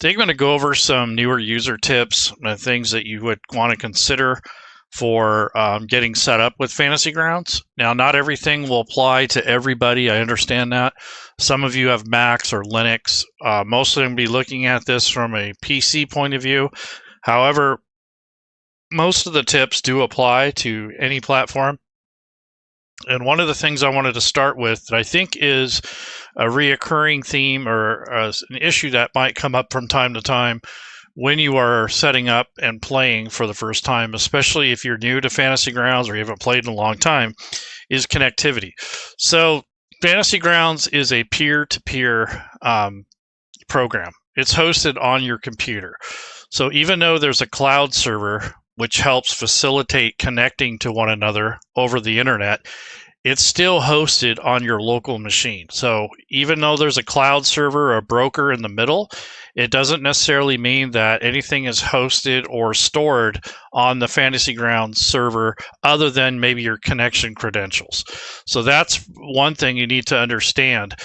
Today I'm going to go over some newer user tips and things that you would want to consider for getting set up with Fantasy Grounds. Now, not everything will apply to everybody. I understand that. Some of you have Macs or Linux. Most of them will be looking at this from a PC point of view. However, most of the tips do apply to any platform. And one of the things I wanted to start with that I think is a reoccurring theme or an issue that might come up from time to time when you are setting up and playing for the first time, especially if you're new to Fantasy Grounds or you haven't played in a long time, is connectivity. So Fantasy Grounds is a peer-to-peer program. It's hosted on your computer. So even though there's a cloud server which helps facilitate connecting to one another over the internet, it's still hosted on your local machine. So even though there's a cloud server or a broker in the middle, it doesn't necessarily mean that anything is hosted or stored on the Fantasy Grounds server other than maybe your connection credentials. So that's one thing you need to understand.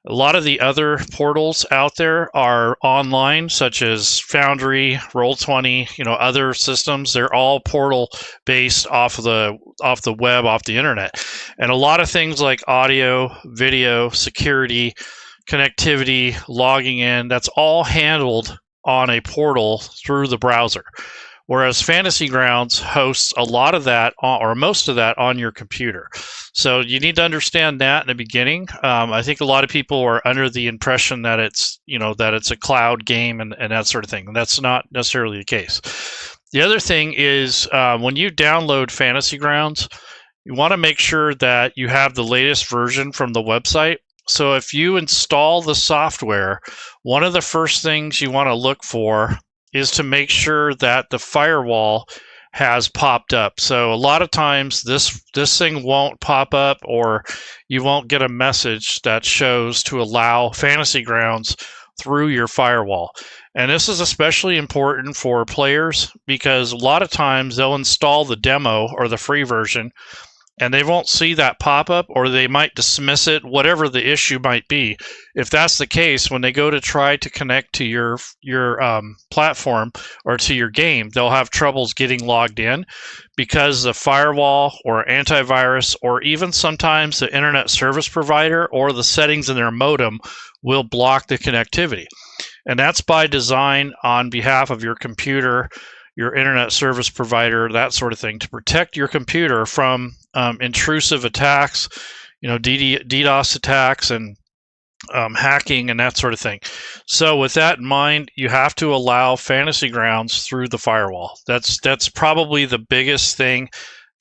A lot of the other portals out there are online, such as Foundry, Roll20, other systems. They're all portal based off the web, off the internet. And a lot of things like audio, video, security, connectivity, logging in, that's all handled on a portal through the browser. Whereas Fantasy Grounds hosts a lot of that, or most of that, on your computer. So you need to understand that in the beginning. I think a lot of people are under the impression that it's a cloud game and that sort of thing. And that's not necessarily the case. The other thing is when you download Fantasy Grounds, you want to make sure that you have the latest version from the website. So if you install the software, one of the first things you want to look for is to make sure that the firewall has popped up. So a lot of times this thing won't pop up, or you won't get a message that shows to allow Fantasy Grounds through your firewall. And this is especially important for players because a lot of times they'll install the demo or the free version and they won't see that pop-up, or they might dismiss it, whatever the issue might be. If that's the case, when they go to try to connect to your platform or to your game, they'll have troubles getting logged in because the firewall or antivirus, or even sometimes the internet service provider or the settings in their modem will block the connectivity. And that's by design on behalf of your computer, your internet service provider, that sort of thing, to protect your computer from intrusive attacks, DDoS attacks and hacking and that sort of thing. So with that in mind, you have to allow Fantasy Grounds through the firewall. That's probably the biggest thing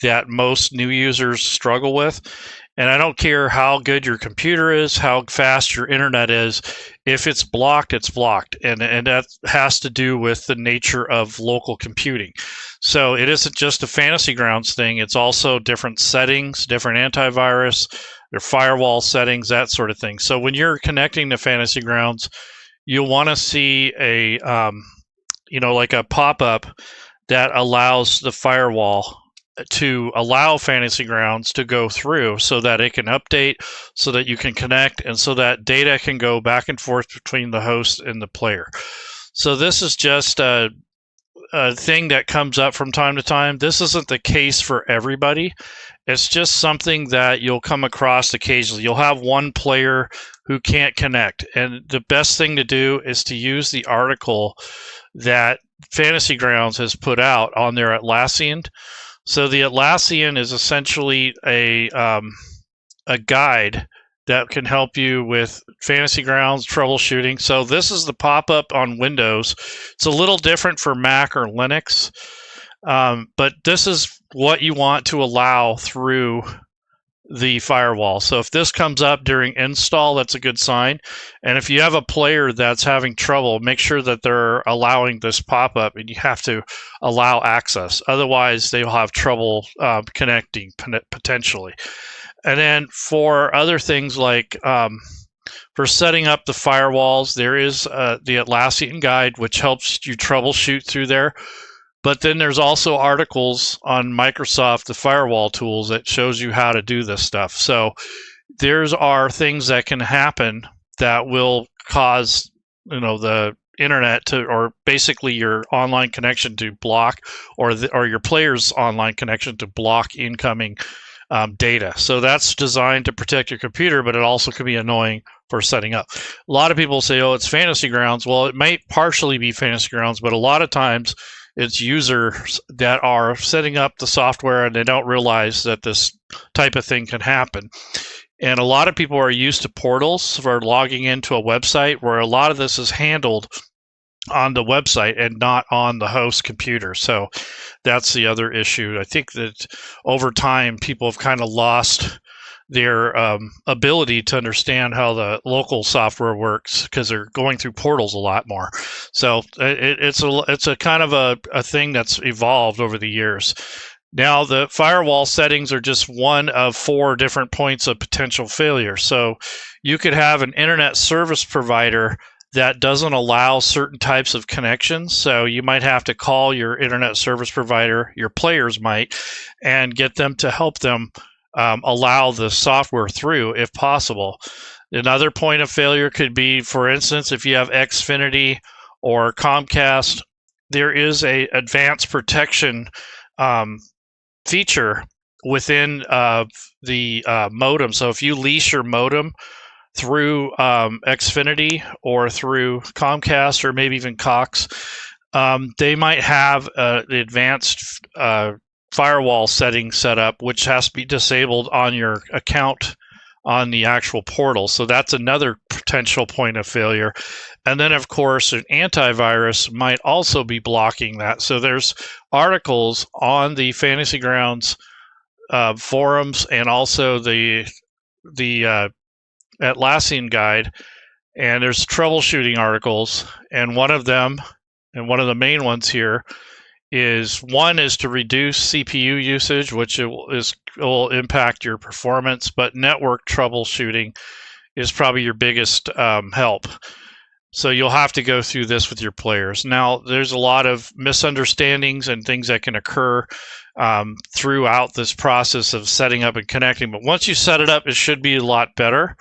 that most new users struggle with. And I don't care how good your computer is, how fast your internet is, if it's blocked, it's blocked. And that has to do with the nature of local computing. So it isn't just a Fantasy Grounds thing, it's also different settings, different antivirus, their firewall settings, that sort of thing. So when you're connecting to Fantasy Grounds, you'll want to see a, like a pop-up that allows the firewall to allow Fantasy Grounds to go through so that it can update, so that you can connect, and so that data can go back and forth between the host and the player. So this is just a thing that comes up from time to time. This isn't the case for everybody. It's just something that you'll come across occasionally. You'll have one player who can't connect, and the best thing to do is to use the article that Fantasy Grounds has put out on their Atlassian. So the Atlassian is essentially a guide that can help you with Fantasy Grounds troubleshooting. So this is the pop-up on Windows. It's a little different for Mac or Linux, but this is what you want to allow through the firewall. So if this comes up during install, that's a good sign. And if you have a player that's having trouble, make sure that they're allowing this pop-up, and you have to allow access. Otherwise, they'll have trouble connecting potentially. And then for other things like for setting up the firewalls, there is the Atlassian guide, which helps you troubleshoot through there. But then there's also articles on Microsoft, the firewall tools, that shows you how to do this stuff. So there are things that can happen that will cause the internet to, or basically your online connection to block, or your player's online connection to block incoming data. So that's designed to protect your computer, but it also can be annoying for setting up. A lot of people say, oh, it's Fantasy Grounds. Well, it might partially be Fantasy Grounds, but a lot of times it's users that are setting up the software and they don't realize that this type of thing can happen. And a lot of people are used to portals for logging into a website, where a lot of this is handled on the website and not on the host computer. So that's the other issue. I think that over time, people have kind of lost their ability to understand how the local software works, because they're going through portals a lot more. So it's a kind of a thing that's evolved over the years. Now, the firewall settings are just one of 4 different points of potential failure. So you could have an internet service provider that doesn't allow certain types of connections. So you might have to call your internet service provider, your players might, and get them to help them allow the software through if possible. Another point of failure could be, for instance, if you have Xfinity or Comcast, there is a advanced protection feature within the modem. So if you lease your modem through Xfinity or through Comcast or maybe even Cox, they might have the advanced firewall setting set up, which has to be disabled on your account on the actual portal. So that's another potential point of failure. And then, of course, an antivirus might also be blocking that. So there's articles on the Fantasy Grounds forums and also the Atlassian guide, and there's troubleshooting articles. And one of them, and one of the main ones here, is to reduce CPU usage, which will impact your performance, but network troubleshooting is probably your biggest help. So you'll have to go through this with your players. Now, there's a lot of misunderstandings and things that can occur throughout this process of setting up and connecting. But once you set it up, it should be a lot better.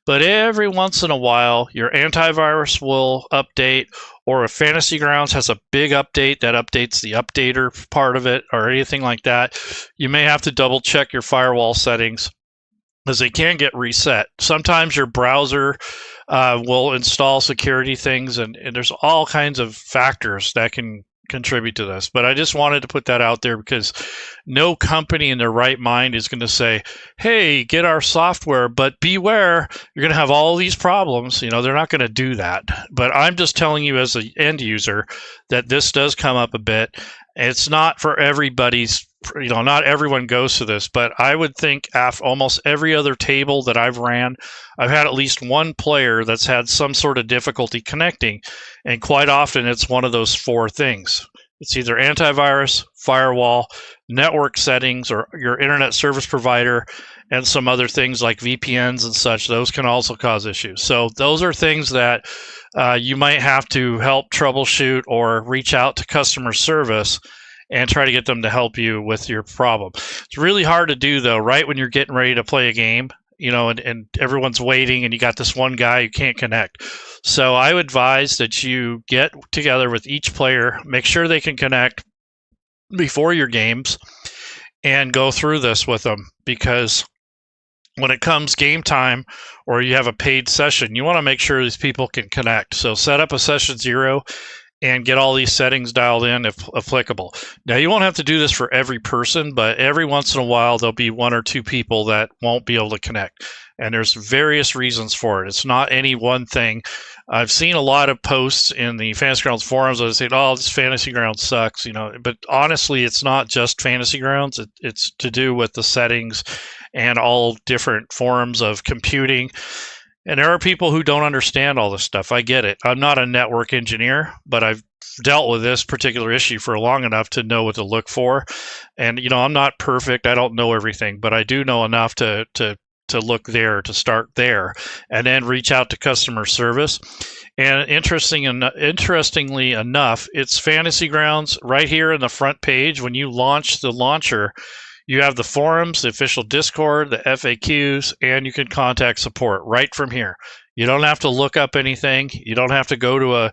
But every once in a while, your antivirus will update, or if Fantasy Grounds has a big update that updates the updater part of it or anything like that, you may have to double check your firewall settings, because they can get reset. Sometimes your browser will install security things, and there's all kinds of factors that can contribute to this. But I just wanted to put that out there, because no company in their right mind is going to say, hey, get our software, but beware, you're going to have all these problems. They're not going to do that. But I'm just telling you as an end user that this does come up a bit. It's not for everybody's, not everyone goes to this, but I would think almost every other table that I've ran, I've had at least one player that's had some sort of difficulty connecting. And quite often it's one of those 4 things. It's either antivirus, firewall, network settings, or your internet service provider, and some other things like VPNs and such. Those can also cause issues. So those are things that you might have to help troubleshoot or reach out to customer service and try to get them to help you with your problem. It's really hard to do, though, right when you're getting ready to play a game, and everyone's waiting and you got this one guy who can't connect. So I would advise that you get together with each player, make sure they can connect before your games, and go through this with them, because when it comes game time or you have a paid session, you want to make sure these people can connect. So set up a session 0 and get all these settings dialed in if applicable. Now, you won't have to do this for every person, but every once in a while, there'll be 1 or 2 people that won't be able to connect. And there's various reasons for it. It's not any one thing. I've seen a lot of posts in the Fantasy Grounds forums that say, oh, this Fantasy Grounds sucks, but honestly, it's not just Fantasy Grounds. It's to do with the settings and all different forms of computing. And there are people who don't understand all this stuff. I get it. I'm not a network engineer, but I've dealt with this particular issue for long enough to know what to look for. And, I'm not perfect. I don't know everything, but I do know enough to look there, to start there, and then reach out to customer service. And interestingly enough, it's Fantasy Grounds right here in the front page. When you launch the launcher, you have the forums, the official Discord, the FAQs, and you can contact support right from here. You don't have to look up anything. You don't have to go to a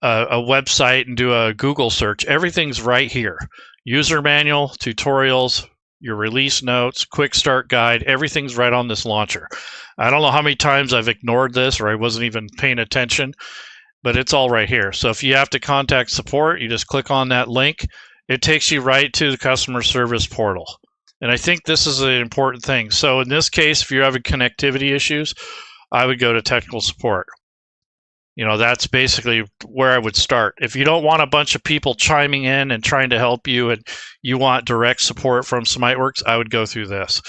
website and do a Google search. Everything's right here. User manual, tutorials, your release notes, quick start guide, everything's right on this launcher. I don't know how many times I've ignored this or I wasn't even paying attention, but it's all right here. So if you have to contact support, you just click on that link. It takes you right to the customer service portal. And I think this is an important thing. So in this case, if you're having connectivity issues, I would go to technical support. That's basically where I would start. If you don't want a bunch of people chiming in and trying to help you and you want direct support from SmiteWorks, I would go through this.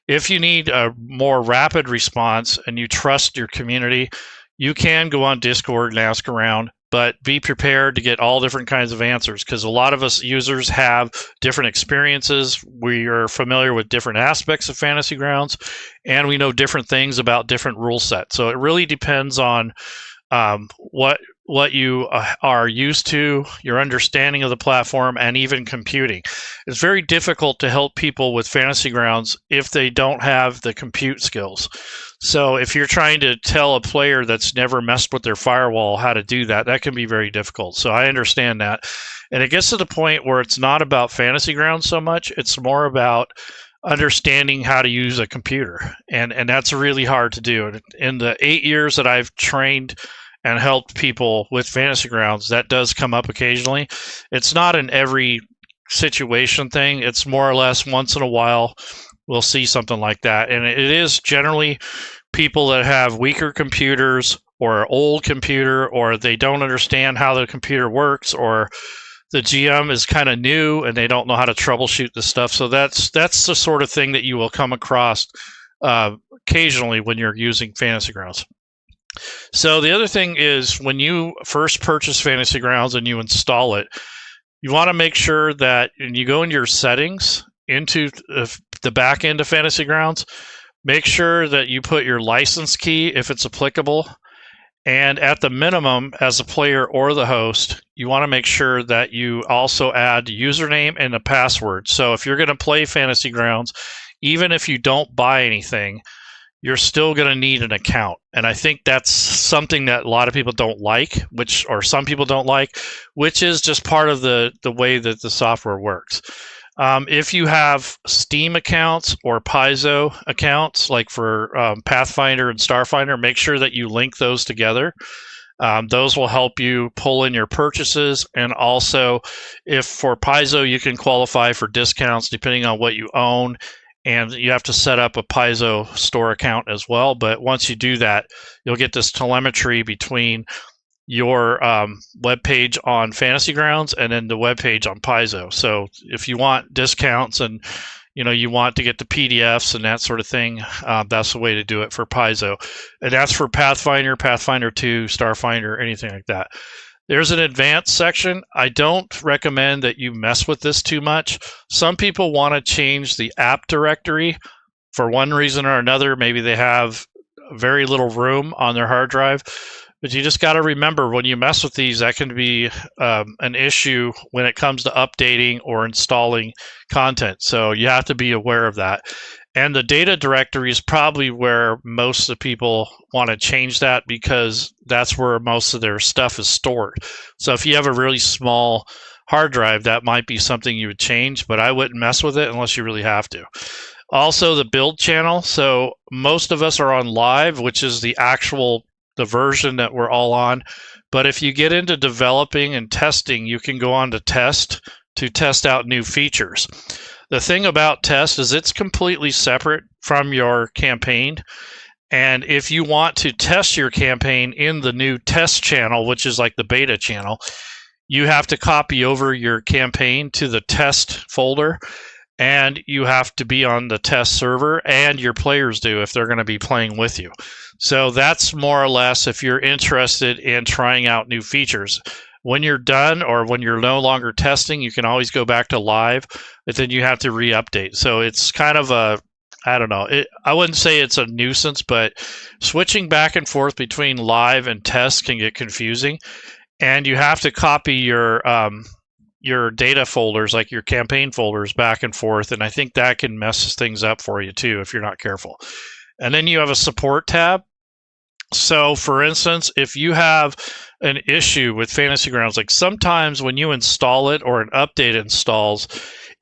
If you need a more rapid response and you trust your community, you can go on Discord and ask around, but be prepared to get all different kinds of answers because a lot of us users have different experiences. We are familiar with different aspects of Fantasy Grounds, and we know different things about different rule sets. So it really depends on what you are used to, your understanding of the platform, and even computing. It's very difficult to help people with Fantasy Grounds if they don't have the compute skills. So if you're trying to tell a player that's never messed with their firewall how to do that, that can be very difficult. So I understand that. And it gets to the point where it's not about Fantasy Grounds so much, it's more about understanding how to use a computer. And that's really hard to do. In the 8 years that I've trained and helped people with Fantasy Grounds, that does come up occasionally. It's not an every situation thing. It's more or less once in a while we'll see something like that. And it is generally people that have weaker computers or old computer, or they don't understand how the computer works, or the GM is kind of new and they don't know how to troubleshoot this stuff. So that's the sort of thing that you will come across occasionally when you're using Fantasy Grounds. So the other thing is when you first purchase Fantasy Grounds and you install it, you want to make sure that when you go into your settings into the back end of Fantasy Grounds, make sure that you put your license key if it's applicable. And at the minimum, as a player or the host, you want to make sure that you also add username and a password. So if you're going to play Fantasy Grounds, even if you don't buy anything, you're still going to need an account. And I think that's something that a lot of people don't like, or some people don't like, which is just part of the way that the software works. If you have Steam accounts or Paizo accounts, like for Pathfinder and Starfinder, make sure that you link those together. Those will help you pull in your purchases. And also, if for Paizo, you can qualify for discounts depending on what you own. And you have to set up a Paizo store account as well. But once you do that, you'll get this telemetry between your web page on Fantasy Grounds and then the web page on Paizo. So if you want discounts and you want to get the PDFs and that sort of thing, that's the way to do it for Paizo. And that's for Pathfinder, Pathfinder 2, Starfinder, anything like that. There's an advanced section. I don't recommend that you mess with this too much. Some people want to change the app directory for one reason or another. Maybe they have very little room on their hard drive. But you just got to remember, when you mess with these, that can be an issue when it comes to updating or installing content. So you have to be aware of that. And the data directory is probably where most of the people want to change that, because that's where most of their stuff is stored. So if you have a really small hard drive, that might be something you would change, but I wouldn't mess with it unless you really have to. Also, the build channel. So most of us are on live, which is the version that we're all on. But if you get into developing and testing, you can go on to test out new features. The thing about test is it's completely separate from your campaign. And if you want to test your campaign in the new test channel, which is like the beta channel, you have to copy over your campaign to the test folder, and you have to be on the test server, and your players do if they're going to be playing with you. So that's more or less if you're interested in trying out new features. When you're done or when you're no longer testing, you can always go back to live, but then you have to re-update. So it's kind of I wouldn't say it's a nuisance, but switching back and forth between live and test can get confusing. And you have to copy your data folders, like your campaign folders, back and forth. And I think that can mess things up for you too if you're not careful. And then you have a support tab. So, for instance, if you have an issue with Fantasy Grounds, like sometimes when you install it or an update installs,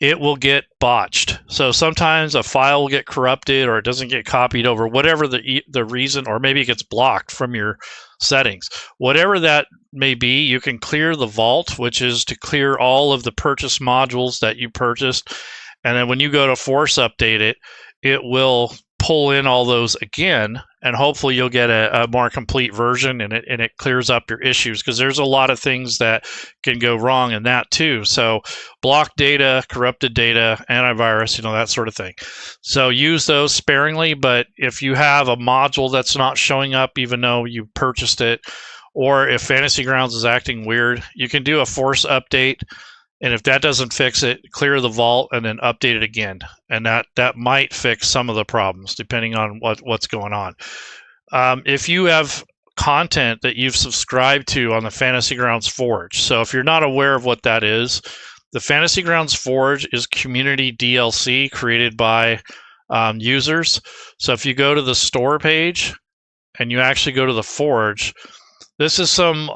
it will get botched. So sometimes a file will get corrupted or it doesn't get copied over, whatever the reason, or maybe it gets blocked from your settings. Whatever that may be, you can clear the vault, which is to clear all of the purchase modules that you purchased. And then when you go to force update it, it will pull in all those again, and hopefully you'll get a more complete version, and it clears up your issues, because there's a lot of things that can go wrong in that too. So blocked data, corrupted data, antivirus, that sort of thing. So use those sparingly, but if you have a module that's not showing up even though you purchased it, or if Fantasy Grounds is acting weird, you can do a force update. And if that doesn't fix it, clear the vault and then update it again. And that might fix some of the problems, depending on what's going on. If you have content that you've subscribed to on the Fantasy Grounds Forge, so if you're not aware of what that is, the Fantasy Grounds Forge is community DLC created by users. So if you go to the store page and you actually go to the Forge, this is some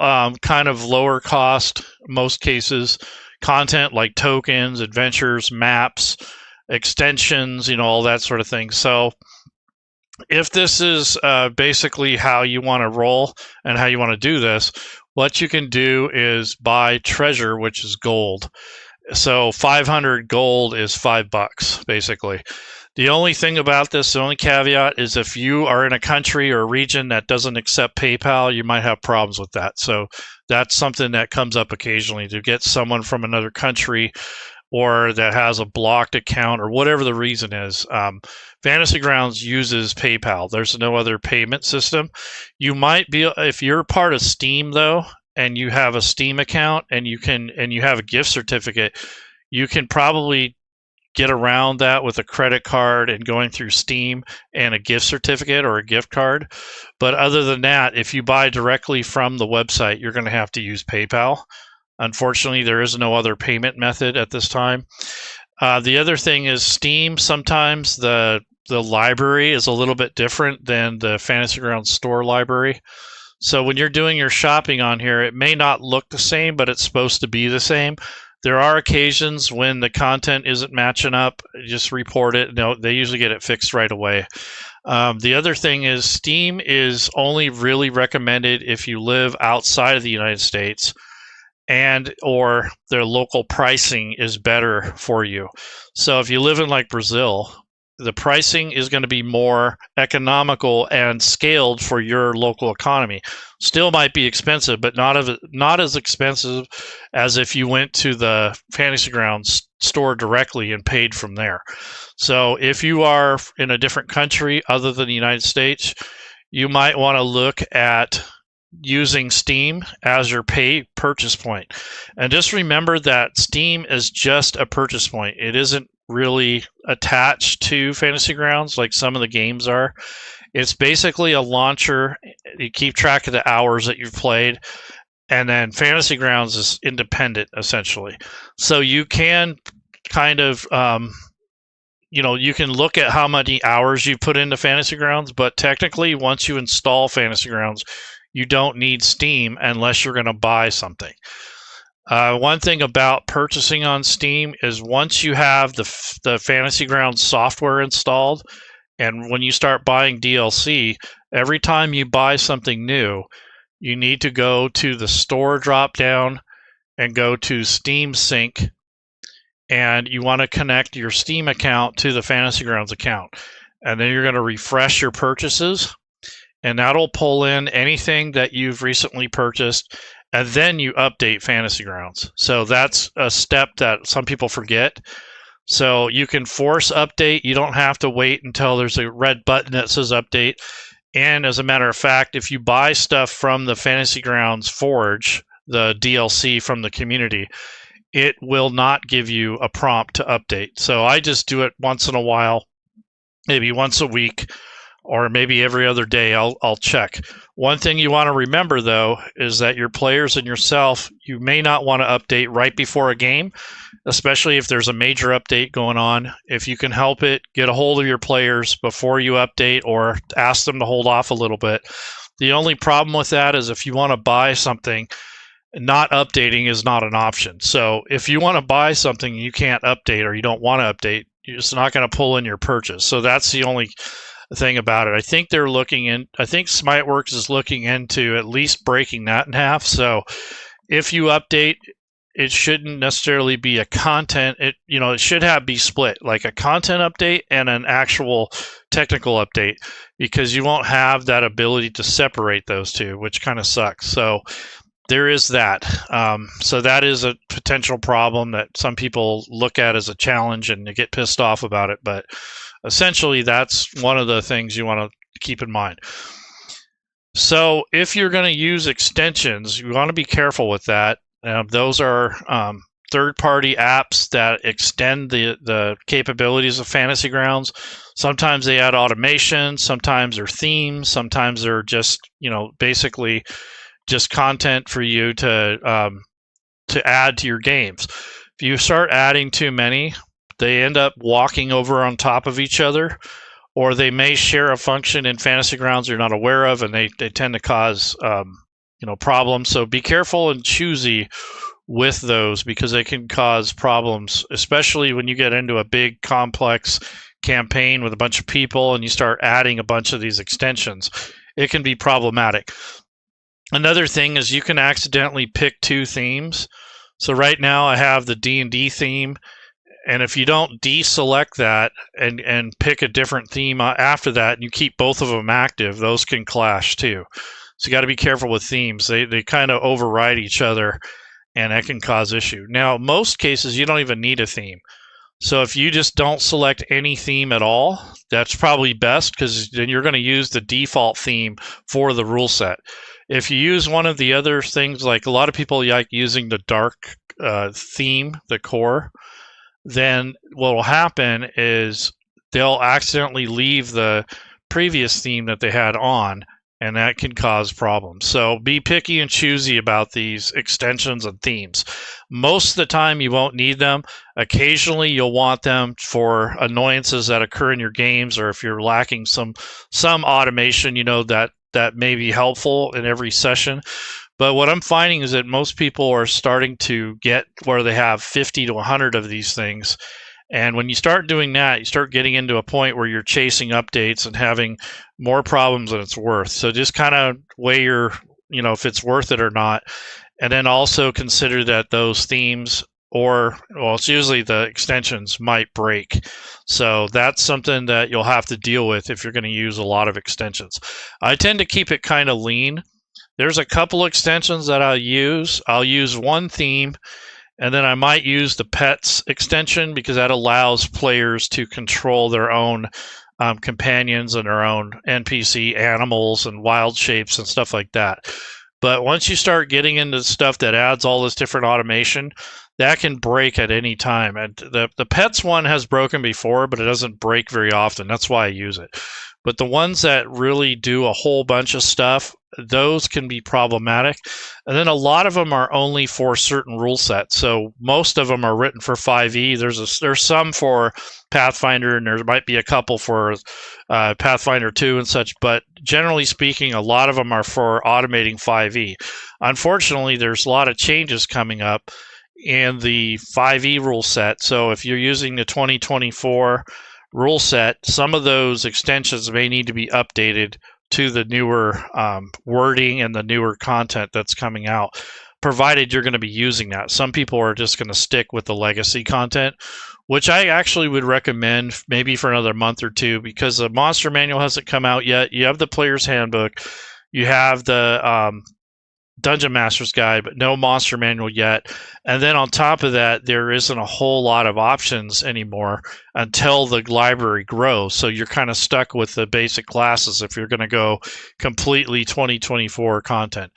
kind of lower cost, most cases, content like tokens, adventures, maps, extensions, all that sort of thing. So if this is basically how you want to roll and how you want to do this, what you can do is buy treasure, which is gold. So 500 gold is $5, basically. The only thing about this, the only caveat, is if you are in a country or a region that doesn't accept PayPal, you might have problems with that. So that's something that comes up occasionally, to get someone from another country or that has a blocked account or whatever the reason is. Fantasy Grounds uses PayPal. There's no other payment system. You might be, if you're part of Steam though, and you have a Steam account and you have a gift certificate, you can probably get around that with a credit card and going through Steam and a gift certificate or a gift card. But other than that, if you buy directly from the website, you're going to have to use PayPal. Unfortunately, there is no other payment method at this time. The other thing is Steam, sometimes the library is a little bit different than the Fantasy Grounds store library. So when you're doing your shopping on here, it may not look the same, but it's supposed to be the same. There are occasions when the content isn't matching up. Just report it. No, they usually get it fixed right away. The other thing is Steam is only really recommended if you live outside of the United States, and or their local pricing is better for you. So if you live in like Brazil, the pricing is going to be more economical and scaled for your local economy. Still might be expensive, but not as expensive as if you went to the Fantasy Grounds store directly and paid from there. So if you are in a different country other than the United States, you might want to look at using Steam as your purchase point. And just remember that Steam is just a purchase point. It isn't really attached to Fantasy Grounds like some of the games are. It's basically a launcher. You keep track of the hours that you've played, and then Fantasy Grounds is independent, essentially. So you can kind of you can look at how many hours you put into Fantasy Grounds, but technically once you install Fantasy Grounds, you don't need Steam unless you're going to buy something. One thing about purchasing on Steam is once you have the Fantasy Grounds software installed, and when you start buying DLC, every time you buy something new, you need to go to the store drop-down and go to Steam Sync, and you want to connect your Steam account to the Fantasy Grounds account. And then you're going to refresh your purchases, and that'll pull in anything that you've recently purchased, and then you update Fantasy Grounds. So that's a step that some people forget. So you can force update. You don't have to wait until there's a red button that says update. And as a matter of fact, if you buy stuff from the Fantasy Grounds Forge, the DLC from the community, it will not give you a prompt to update. So I just do it once in a while, maybe once a week, or maybe every other day I'll check. One thing you want to remember, though, is that your players and yourself, you may not want to update right before a game, especially if there's a major update going on. If you can help it, get a hold of your players before you update or ask them to hold off a little bit. The only problem with that is if you want to buy something, not updating is not an option. So if you want to buy something you can't update or you don't want to update, you're just not going to pull in your purchase. So that's the only thing about it. I think Smiteworks is looking into at least breaking that in half. So if you update, it shouldn't necessarily be a content. It should be split, like a content update and an actual technical update, because you won't have that ability to separate those two, which kind of sucks. So there is that. So that is a potential problem that some people look at as a challenge and they get pissed off about it. But essentially, that's one of the things you want to keep in mind. So if you're going to use extensions, you want to be careful with that. Those are third-party apps that extend the capabilities of Fantasy Grounds. Sometimes they add automation, sometimes they're themes, sometimes they're just basically just content for you to add to your games. If you start adding too many, they end up walking over on top of each other, or they may share a function in Fantasy Grounds you're not aware of, and they tend to cause problems. So be careful and choosy with those, because they can cause problems, especially when you get into a big complex campaign with a bunch of people and you start adding a bunch of these extensions. It can be problematic. Another thing is you can accidentally pick two themes. So right now I have the D&D theme, and if you don't deselect that and pick a different theme after that, and you keep both of them active, those can clash too. So you got to be careful with themes. They kind of override each other, and that can cause issue. Now, most cases, you don't even need a theme. So if you just don't select any theme at all, that's probably best, because then you're going to use the default theme for the rule set. If you use one of the other things, like a lot of people like using the dark theme, the core, then what will happen is they'll accidentally leave the previous theme that they had on, and that can cause problems. So be picky and choosy about these extensions and themes. Most of the time you won't need them. Occasionally you'll want them for annoyances that occur in your games, or if you're lacking some automation, that may be helpful in every session. But what I'm finding is that most people are starting to get where they have 50 to 100 of these things. And when you start doing that, you start getting into a point where you're chasing updates and having more problems than it's worth. So just kind of weigh if it's worth it or not. And then also consider that those themes, it's usually the extensions, might break. So that's something that you'll have to deal with if you're going to use a lot of extensions. I tend to keep it kind of lean. There's a couple extensions that I'll use. I'll use one theme, and then I might use the pets extension, because that allows players to control their own companions and their own NPC animals and wild shapes and stuff like that. But once you start getting into stuff that adds all this different automation, that can break at any time. And the pets one has broken before, but it doesn't break very often. That's why I use it. But the ones that really do a whole bunch of stuff, those can be problematic. And then a lot of them are only for certain rule sets. So most of them are written for 5e. There's some for Pathfinder, and there might be a couple for Pathfinder 2 and such. But generally speaking, a lot of them are for automating 5e. Unfortunately, there's a lot of changes coming up in the 5e rule set. So if you're using the 2024 rule set, some of those extensions may need to be updated to the newer wording and the newer content that's coming out, provided you're going to be using that. Some people are just going to stick with the legacy content, which I actually would recommend maybe for another month or two, because the monster manual hasn't come out yet. You have the player's handbook, you have the Dungeon Master's Guide, but no monster manual yet. And then on top of that, there isn't a whole lot of options anymore until the library grows. So you're kind of stuck with the basic classes if you're going to go completely 2024 content.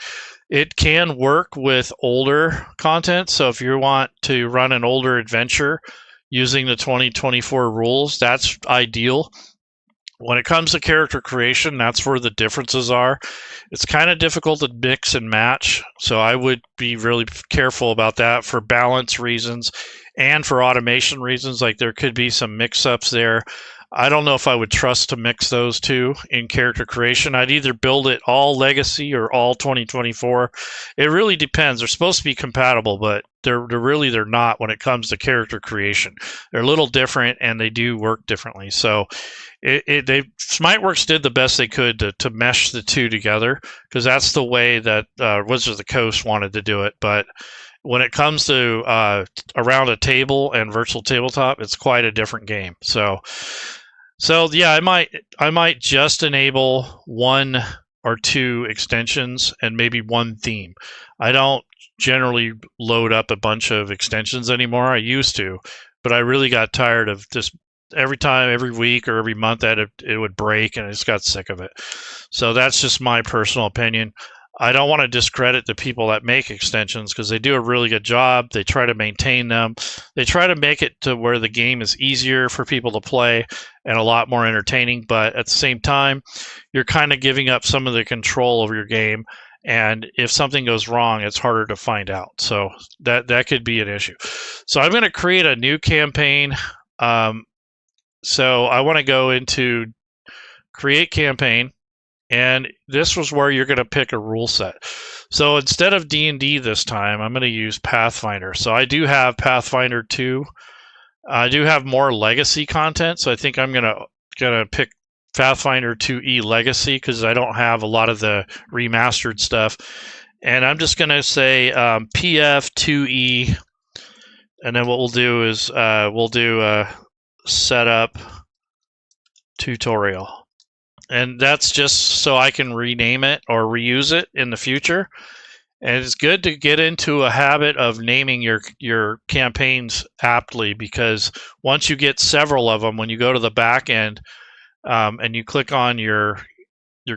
It can work with older content. So if you want to run an older adventure using the 2024 rules, that's ideal. When it comes to character creation, that's where the differences are. It's kind of difficult to mix and match, so I would be really careful about that for balance reasons and for automation reasons. Like, there could be some mix-ups there. I don't know if I would trust to mix those two in character creation. I'd either build it all legacy or all 2024. It really depends. They're supposed to be compatible, but they're not when it comes to character creation. They're a little different and they do work differently. So Smiteworks did the best they could to mesh the two together, because that's the way that Wizards of the Coast wanted to do it. But when it comes to around a table and virtual tabletop, it's quite a different game. So yeah, I might just enable one or two extensions and maybe one theme. I don't generally load up a bunch of extensions anymore. I used to, but I really got tired of just every week or every month that it would break, and I just got sick of it. So that's just my personal opinion. I don't want to discredit the people that make extensions, because they do a really good job. They try to maintain them. They try to make it to where the game is easier for people to play and a lot more entertaining. But at the same time, you're kind of giving up some of the control of your game. And if something goes wrong, it's harder to find out. So that could be an issue. So I'm going to create a new campaign. So I want to go into create campaign. And this was where you're going to pick a rule set. So instead of D&D this time, I'm going to use Pathfinder. So I do have Pathfinder 2. I do have more legacy content, so I think I'm going to pick Pathfinder 2E Legacy, because I don't have a lot of the remastered stuff. And I'm just going to say PF 2E, and then what we'll do is we'll do a setup tutorial. And that's just so I can rename it or reuse it in the future. And it's good to get into a habit of naming your campaigns aptly, because once you get several of them, when you go to the back end and you click on your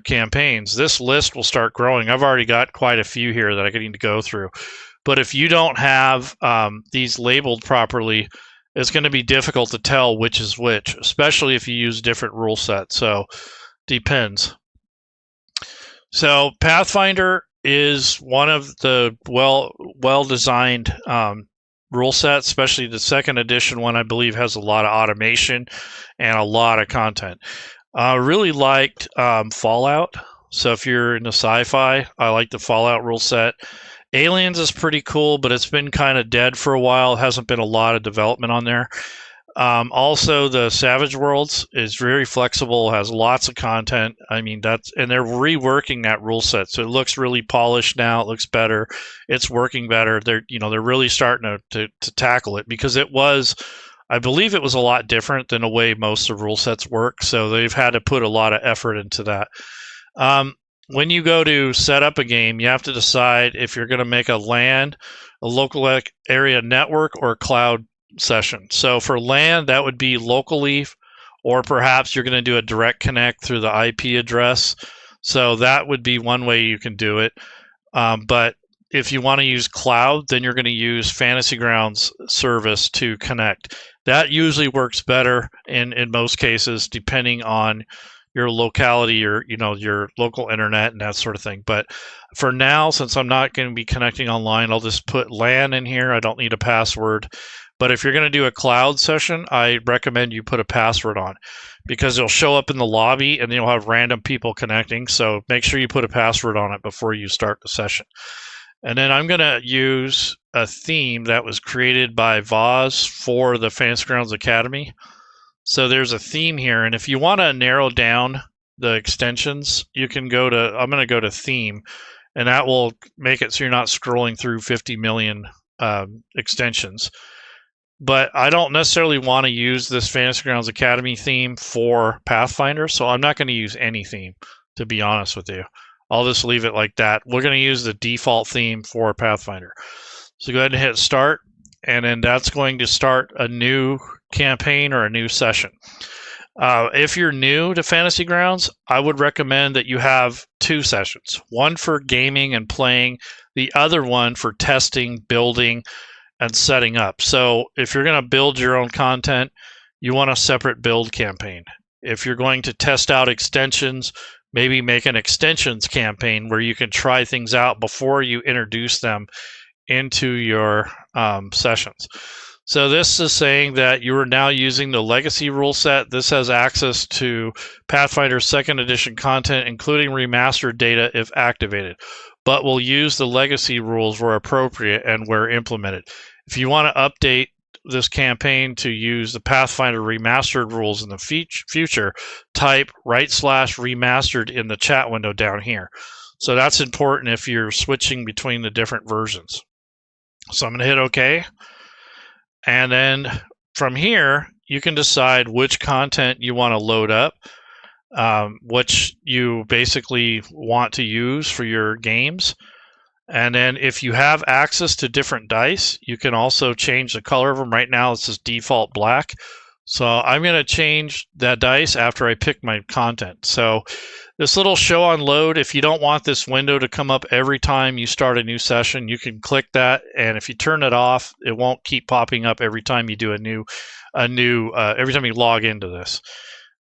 campaigns, this list will start growing. I've already got quite a few here that I need to go through. But if you don't have these labeled properly, it's going to be difficult to tell which is which, especially if you use different rule sets. So depends. So Pathfinder is one of the well designed rule sets, especially the second edition one. I believe has a lot of automation and a lot of content. I really liked Fallout. So if you're into sci-fi, I like the Fallout rule set. Aliens is pretty cool, but it's been kind of dead for a while. Hasn't been a lot of development on there. Also, the Savage Worlds is very flexible, has lots of content. I mean, and they're reworking that rule set, so it looks really polished now. It looks better. It's working better. They're really starting to tackle it, because I believe it was a lot different than the way most of rule sets work. So they've had to put a lot of effort into that. When you go to set up a game, you have to decide if you're going to make a LAN, a local area network, or a cloud session. So for LAN, that would be locally, or perhaps you're going to do a direct connect through the IP address. So that would be one way you can do it. But if you want to use cloud, then you're going to use Fantasy Grounds service to connect. That usually works better in most cases, depending on your locality or your local internet and that sort of thing. But for now, since I'm not going to be connecting online, I'll just put LAN in here. I don't need a password. But if you're going to do a cloud session, I recommend you put a password on, because it'll show up in the lobby and you'll have random people connecting. So make sure you put a password on it before you start the session. And then I'm going to use a theme that was created by Voz for the Fantasy Grounds Academy. So there's a theme here. And if you want to narrow down the extensions, you can I'm going to go to theme, and that will make it so you're not scrolling through 50 million extensions. But I don't necessarily want to use this Fantasy Grounds Academy theme for Pathfinder, so I'm not going to use any theme, to be honest with you. I'll just leave it like that. We're going to use the default theme for Pathfinder. So go ahead and hit start, and then that's going to start a new campaign or a new session. If you're new to Fantasy Grounds, I would recommend that you have two sessions. One for gaming and playing, the other one for testing, building, and setting up. So if you're going to build your own content, you want a separate build campaign. If you're going to test out extensions, maybe make an extensions campaign where you can try things out before you introduce them into your sessions. So this is saying that you are now using the legacy rule set. This has access to Pathfinder 2nd edition content, including remastered data if activated, but will use the legacy rules where appropriate and where implemented. If you want to update this campaign to use the Pathfinder remastered rules in the future, type /remastered in the chat window down here. So that's important if you're switching between the different versions. So I'm going to hit OK. And then from here, you can decide which content you want to load up, which you basically want to use for your games. And then if you have access to different dice, you can also change the color of them. Right now, it's just default black. So I'm going to change that dice after I pick my content. So this little show on load, if you don't want this window to come up every time you start a new session, you can click that. And if you turn it off, it won't keep popping up every time you do every time you log into this.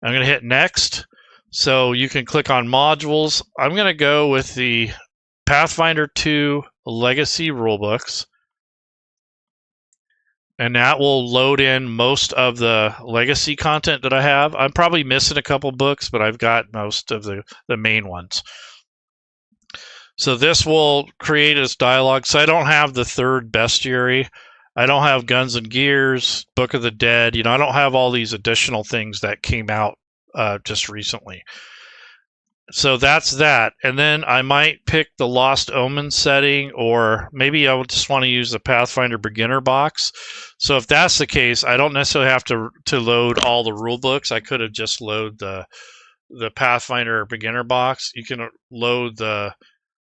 I'm going to hit next. So you can click on modules. I'm going to go with the Pathfinder 2 Legacy Rulebooks, and that will load in most of the legacy content that I have. I'm probably missing a couple books, but I've got most of the main ones. So this will create this dialogue. So I don't have the 3rd bestiary. I don't have Guns and Gears, Book of the Dead. I don't have all these additional things that came out just recently. So that's that. And then I might pick the Lost Omens setting, or maybe I would just want to use the Pathfinder beginner box. So if that's the case, I don't necessarily have to load all the rule books. I could have just loaded the Pathfinder beginner box. You can load the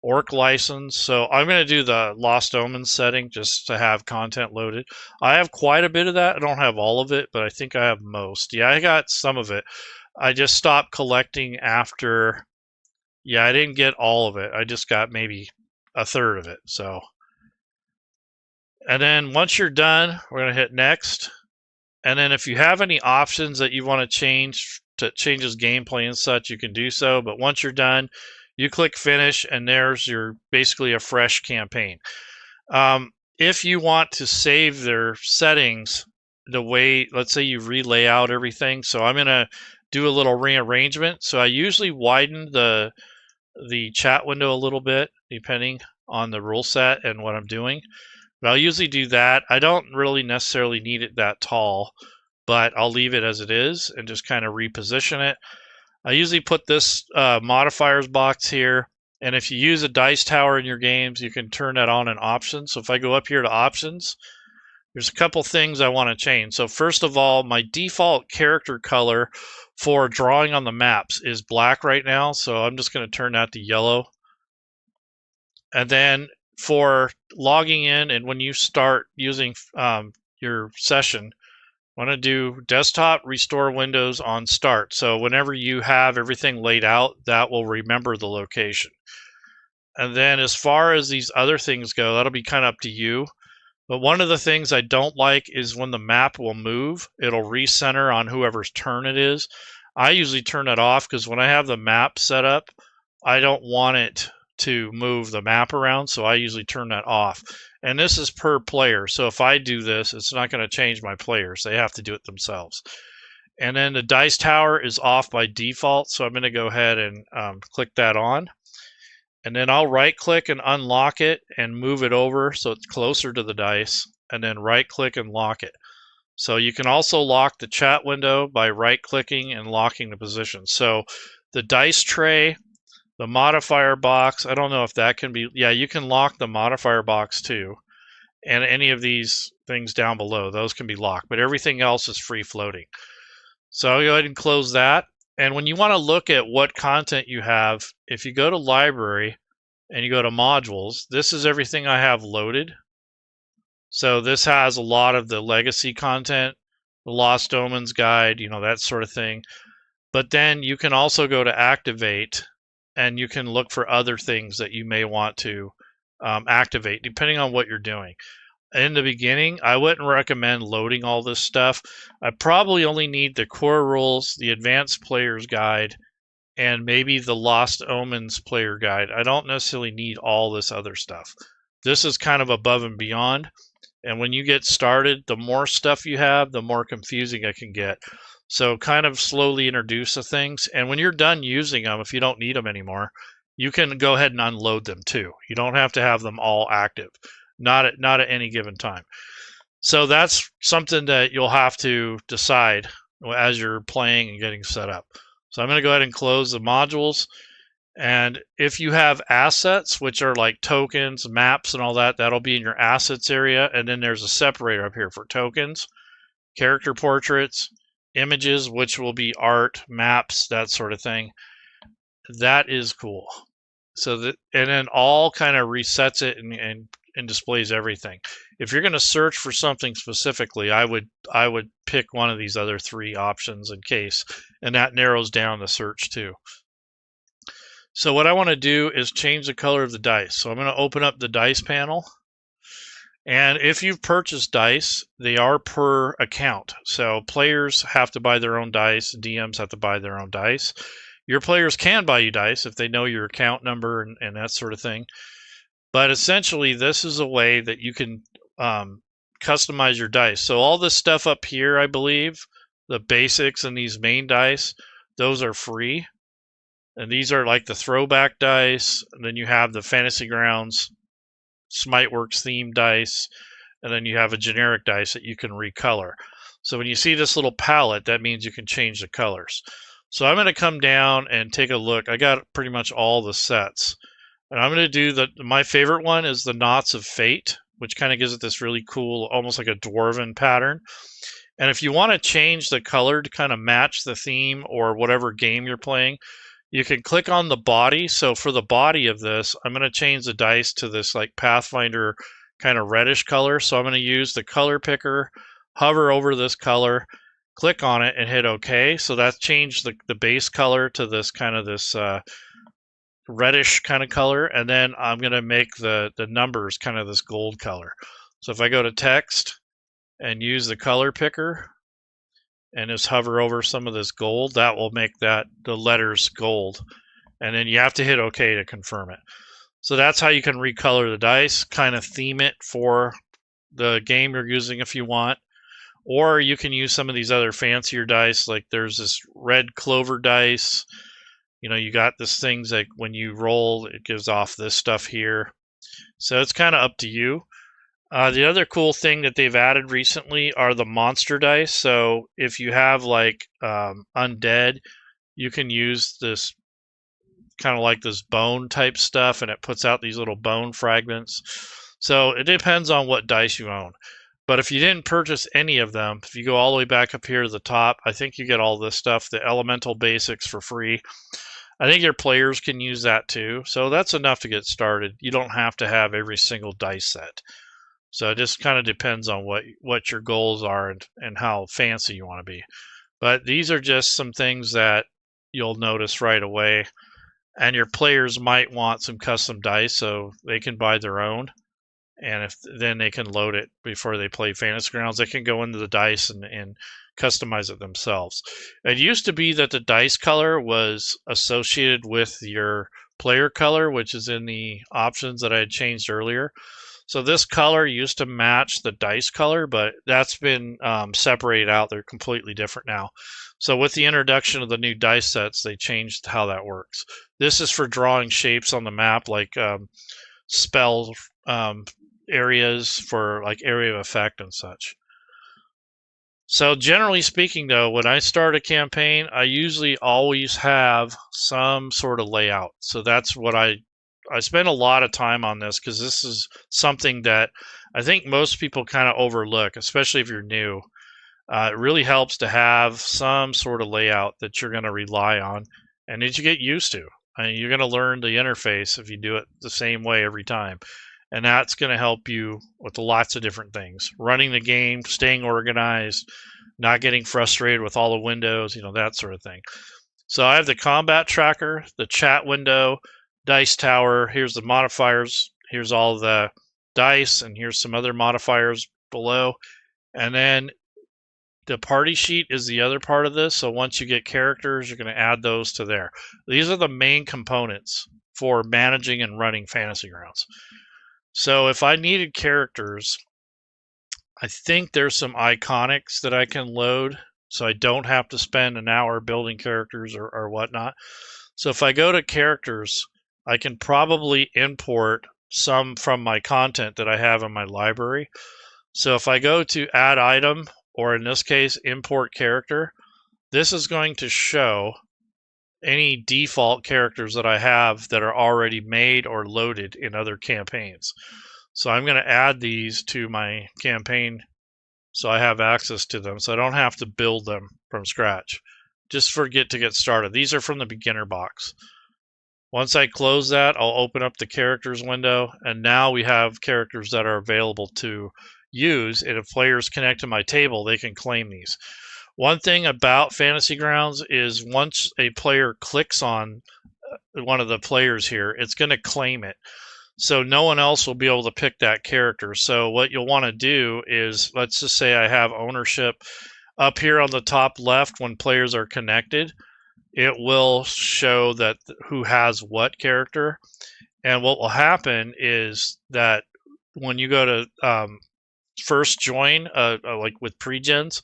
Orc license. So I'm going to do the Lost Omens setting just to have content loaded. I have quite a bit of that. I don't have all of it, but I think I have most. Yeah, I got some of it. I just stopped collecting after. Yeah, I didn't get all of it. I just got maybe a 1/3 of it. So, and then once you're done, we're going to hit next. And then if you have any options that you want to change changes gameplay and such, you can do so. But once you're done, you click finish, and there's your basically a fresh campaign. If you want to save their settings the way, let's say you relay out everything. So I'm going to do a little rearrangement. So I usually widen the chat window a little bit depending on the rule set and what I'm doing, but I'll usually do that. I don't really necessarily need it that tall, but I'll leave it as it is and just kind of reposition it. I usually put this modifiers box here, and if you use a dice tower in your games, you can turn that on in options. So if I go up here to options, there's a couple things I want to change. So first of all, my default character color for drawing on the maps is black right now, so I'm just going to turn that to yellow. And then for logging in and when you start using your session, I want to do desktop restore Windows on start. So whenever you have everything laid out, that will remember the location. And then as far as these other things go, that'll be kind of up to you. But one of the things I don't like is when the map will move, it'll recenter on whoever's turn it is. I usually turn it off because when I have the map set up, I don't want it to move the map around, so I usually turn that off. And this is per player, so if I do this, it's not going to change my players. They have to do it themselves. And then the dice tower is off by default, so I'm going to go ahead and click that on. And then I'll right click and unlock it and move it over so it's closer to the dice, and then right click and lock it. So you can also lock the chat window by right clicking and locking the position. So the dice tray, the modifier box, I don't know if that can be, yeah, you can lock the modifier box too. And any of these things down below, those can be locked, but everything else is free floating. So I'll go ahead and close that. And when you want to look at what content you have, if you go to library and you go to modules, this is everything I have loaded. So this has a lot of the legacy content, the Lost Omens guide, that sort of thing. But then you can also go to activate, and you can look for other things that you may want to activate depending on what you're doing. In the beginning, I wouldn't recommend loading all this stuff. I probably only need the core rules, the advanced player's guide, and maybe the Lost Omens player guide. I don't necessarily need all this other stuff. This is kind of above and beyond. And when you get started, the more stuff you have, the more confusing it can get. So kind of slowly introduce the things. And when you're done using them, if you don't need them anymore, you can go ahead and unload them too. You don't have to have them all active, not at any given time. So that's something that you'll have to decide as you're playing and getting set up. So I'm going to go ahead and close the modules. And if you have assets, which are like tokens, maps, and all that, that'll be in your assets area. And then there's a separator up here for tokens, character portraits, images, which will be art, maps, that sort of thing. That is cool. So that, and then all kind of resets it and displays everything. If you're going to search for something specifically, I would pick one of these other three options in case, and that narrows down the search too. So what I want to do is change the color of the dice. So I'm going to open up the dice panel. And if you've purchased dice, they are per account. So players have to buy their own dice, DMs have to buy their own dice. Your players can buy you dice if they know your account number and that sort of thing. But essentially, this is a way that you can customize your dice. So all this stuff up here, I believe, the basics and these main dice, those are free. And these are like the throwback dice. And then you have the Fantasy Grounds Smiteworks theme dice. And then you have a generic dice that you can recolor. So when you see this little palette, that means you can change the colors. So I'm going to come down and take a look. I got pretty much all the sets. And I'm going to do my favorite one is the Knots of Fate, which kind of gives it this really cool, almost like a dwarven pattern. And if you want to change the color to kind of match the theme or whatever game you're playing, you can click on the body. So for the body of this, I'm going to change the dice to this like Pathfinder kind of reddish color. So I'm going to use the color picker, hover over this color, click on it, and hit OK. So that's changed the base color to this kind of this reddish kind of color. And then I'm going to make the numbers kind of this gold color. So if I go to text and use the color picker, and just hover over some of this gold, that will make the letters gold. And then you have to hit OK to confirm it. So that's how you can recolor the dice, kind of theme it for the game you're using if you want. Or you can use some of these other fancier dice, like there's this red clover dice. You know, you got this things that when you roll, it gives off this stuff here. So it's kind of up to you. The other cool thing that they've added recently are the monster dice. So if you have like undead, you can use this kind of like this bone type stuff, and it puts out these little bone fragments. So it depends on what dice you own. But if you didn't purchase any of them, if you go all the way back up here to the top, I think you get all this stuff, the elemental basics for free. I think your players can use that too. So that's enough to get started. You don't have to have every single dice set. So it just kind of depends on what your goals are and how fancy you want to be. But these are just some things that you'll notice right away. And your players might want some custom dice, so they can buy their own. And then they can load it before they play Fantasy Grounds. They can go into the dice and customize it themselves. It used to be that the dice color was associated with your player color, which is in the options that I had changed earlier. So this color used to match the dice color, but that's been separated out. They're completely different now. So with the introduction of the new dice sets, they changed how that works. This is for drawing shapes on the map, like spell areas for like area of effect and such. So generally speaking, though, when I start a campaign, I usually always have some sort of layout. So that's what I spend a lot of time on this, because this is something that I think most people kind of overlook, especially if you're new. It really helps to have some sort of layout that you're going to rely on and that you get used to. I mean, you're going to learn the interface if you do it the same way every time. And that's going to help you with lots of different things. Running the game, staying organized, not getting frustrated with all the windows, that sort of thing. So I have the combat tracker, the chat window, dice tower. Here's the modifiers. Here's all the dice, and here's some other modifiers below. And then the party sheet is the other part of this. So once you get characters, you're going to add those to there. These are the main components for managing and running Fantasy Grounds. So if I needed characters, I think there's some iconics that I can load, so I don't have to spend an hour building characters or whatnot. So if I go to characters, I can probably import some from my content that I have in my library. So if I go to add item, or in this case, import character, this is going to show any default characters that I have that are already made or loaded in other campaigns. So I'm going to add these to my campaign so I have access to them, so I don't have to build them from scratch. Just forget to get started. These are from the beginner box. Once I close that, I'll open up the characters window, and now we have characters that are available to use, and if players connect to my table, they can claim these. One thing about Fantasy Grounds is once a player clicks on one of the players here, it's going to claim it. So no one else will be able to pick that character. So what you'll want to do is, let's just say I have ownership up here on the top left. When players are connected, it will show that who has what character. And what will happen is that when you go to first join, like with pre-gens,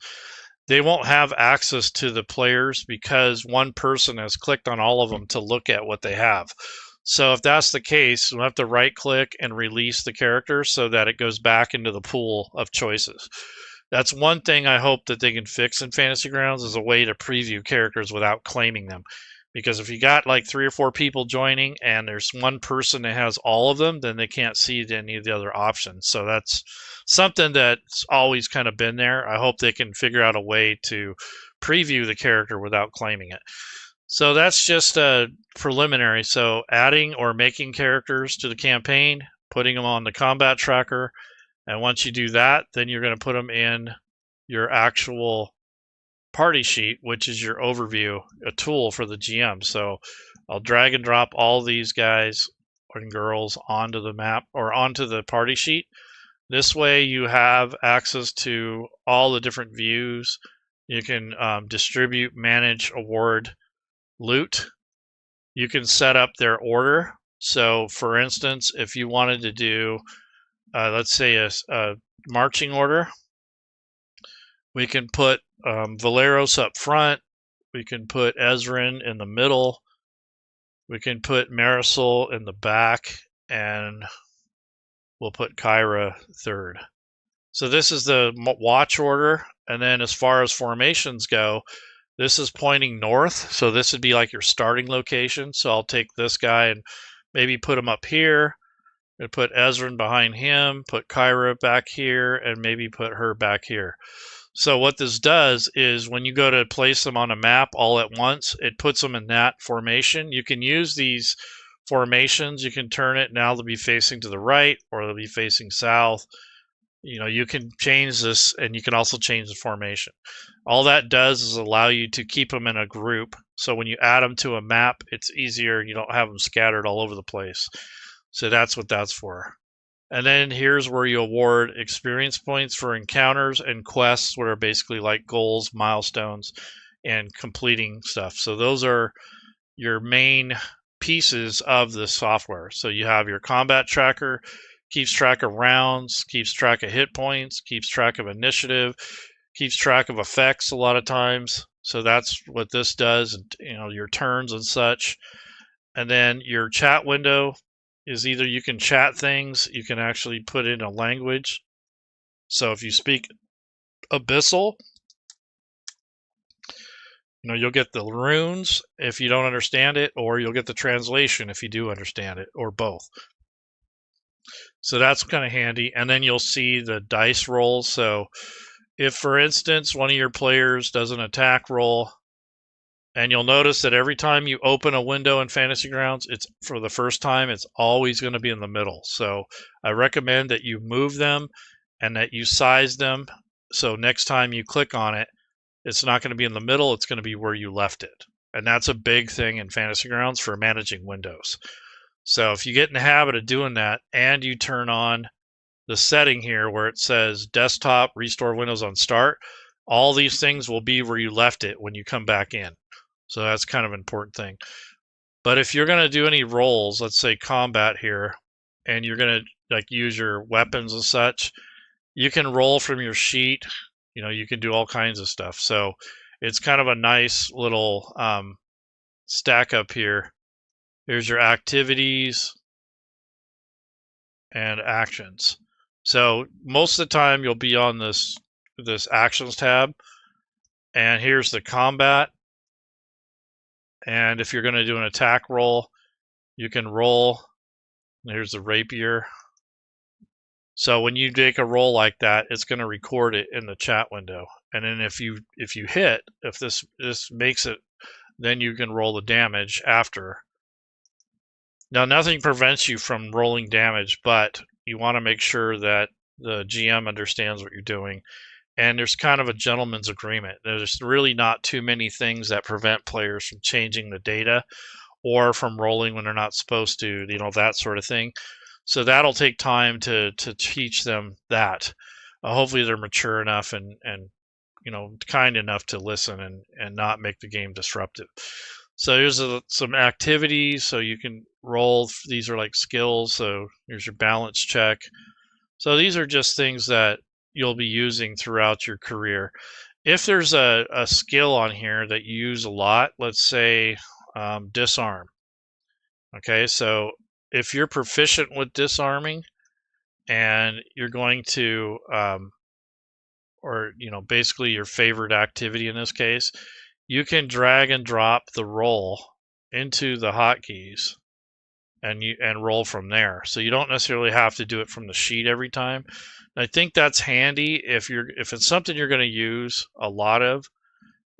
they won't have access to the players because one person has clicked on all of them to look at what they have. So if that's the case, we'll have to right click and release the character so that it goes back into the pool of choices. That's one thing I hope that they can fix in Fantasy Grounds, is a way to preview characters without claiming them. Because if you got like 3 or 4 people joining and there's one person that has all of them, then they can't see any of the other options. So that's something that's always kind of been there. I hope they can figure out a way to preview the character without claiming it. So that's just a preliminary. So adding or making characters to the campaign, putting them on the combat tracker, and once you do that, then you're going to put them in your actual party sheet, which is your overview, a tool for the GM. So I'll drag and drop all these guys and girls onto the map or onto the party sheet. This way you have access to all the different views. You can distribute, manage, award, loot. You can set up their order. So for instance, if you wanted to do, let's say a marching order, we can put Valeros up front. We can put Ezrin in the middle. We can put Marisol in the back, and we'll put Kyra third. So this is the watch order. And then as far as formations go, this is pointing north. So this would be like your starting location. So I'll take this guy and maybe put him up here, and put Ezrin behind him, put Kyra back here, and maybe put her back here. So what this does is when you go to place them on a map all at once, it puts them in that formation. You can use these formations. You can turn it now to be facing to the right, or they'll be facing south. You know, you can change this, and you can also change the formation. All that does is allow you to keep them in a group. So when you add them to a map, it's easier. You don't have them scattered all over the place. So that's what that's for. And then here's where you award experience points for encounters and quests, what are basically like goals, milestones, and completing stuff. So those are your main pieces of the software. So you have your combat tracker, keeps track of rounds, keeps track of hit points, keeps track of initiative, keeps track of effects a lot of times. So that's what this does, you know, your turns and such. And then your chat window is either you can chat things, you can actually put in a language. So if you speak Abyssal, you know, you'll get the runes if you don't understand it, or you'll get the translation if you do understand it, or both. So that's kind of handy. And then you'll see the dice rolls. So if, for instance, one of your players does an attack roll, and you'll notice that every time you open a window in Fantasy Grounds, it's for the first time, it's always going to be in the middle. So I recommend that you move them and that you size them. So next time you click on it, it's not going to be in the middle. It's going to be where you left it. And that's a big thing in Fantasy Grounds for managing windows. So if you get in the habit of doing that and you turn on the setting here where it says desktop, restore windows on start, all these things will be where you left it when you come back in. So that's kind of an important thing. But if you're going to do any rolls, let's say combat here, and you're going to like use your weapons and such, You can roll from your sheet. You can do all kinds of stuff. So it's kind of a nice little stack up here. Here's your activities and actions. So most of the time you'll be on this actions tab, and here's the combat. And if you're going to do an attack roll, you can roll. Here's the rapier. So when you make a roll like that, it's going to record it in the chat window. And then if you hit, if this makes it, then you can roll the damage after. Now, nothing prevents you from rolling damage, but you want to make sure that the GM understands what you're doing. And there's kind of a gentleman's agreement. There's really not too many things that prevent players from changing the data or from rolling when they're not supposed to, that sort of thing. So that'll take time to teach them that. Hopefully they're mature enough and kind enough to listen and not make the game disruptive. So here's some activities. So you can roll. These are like skills. So here's your balance check. So these are just things that you'll be using throughout your career. If there's a skill on here that you use a lot, let's say disarm. Okay, so if you're proficient with disarming and you're going to, or basically your favorite activity in this case, you can drag and drop the roll into the hotkeys and roll from there. So you don't necessarily have to do it from the sheet every time. And I think that's handy if it's something you're going to use a lot of,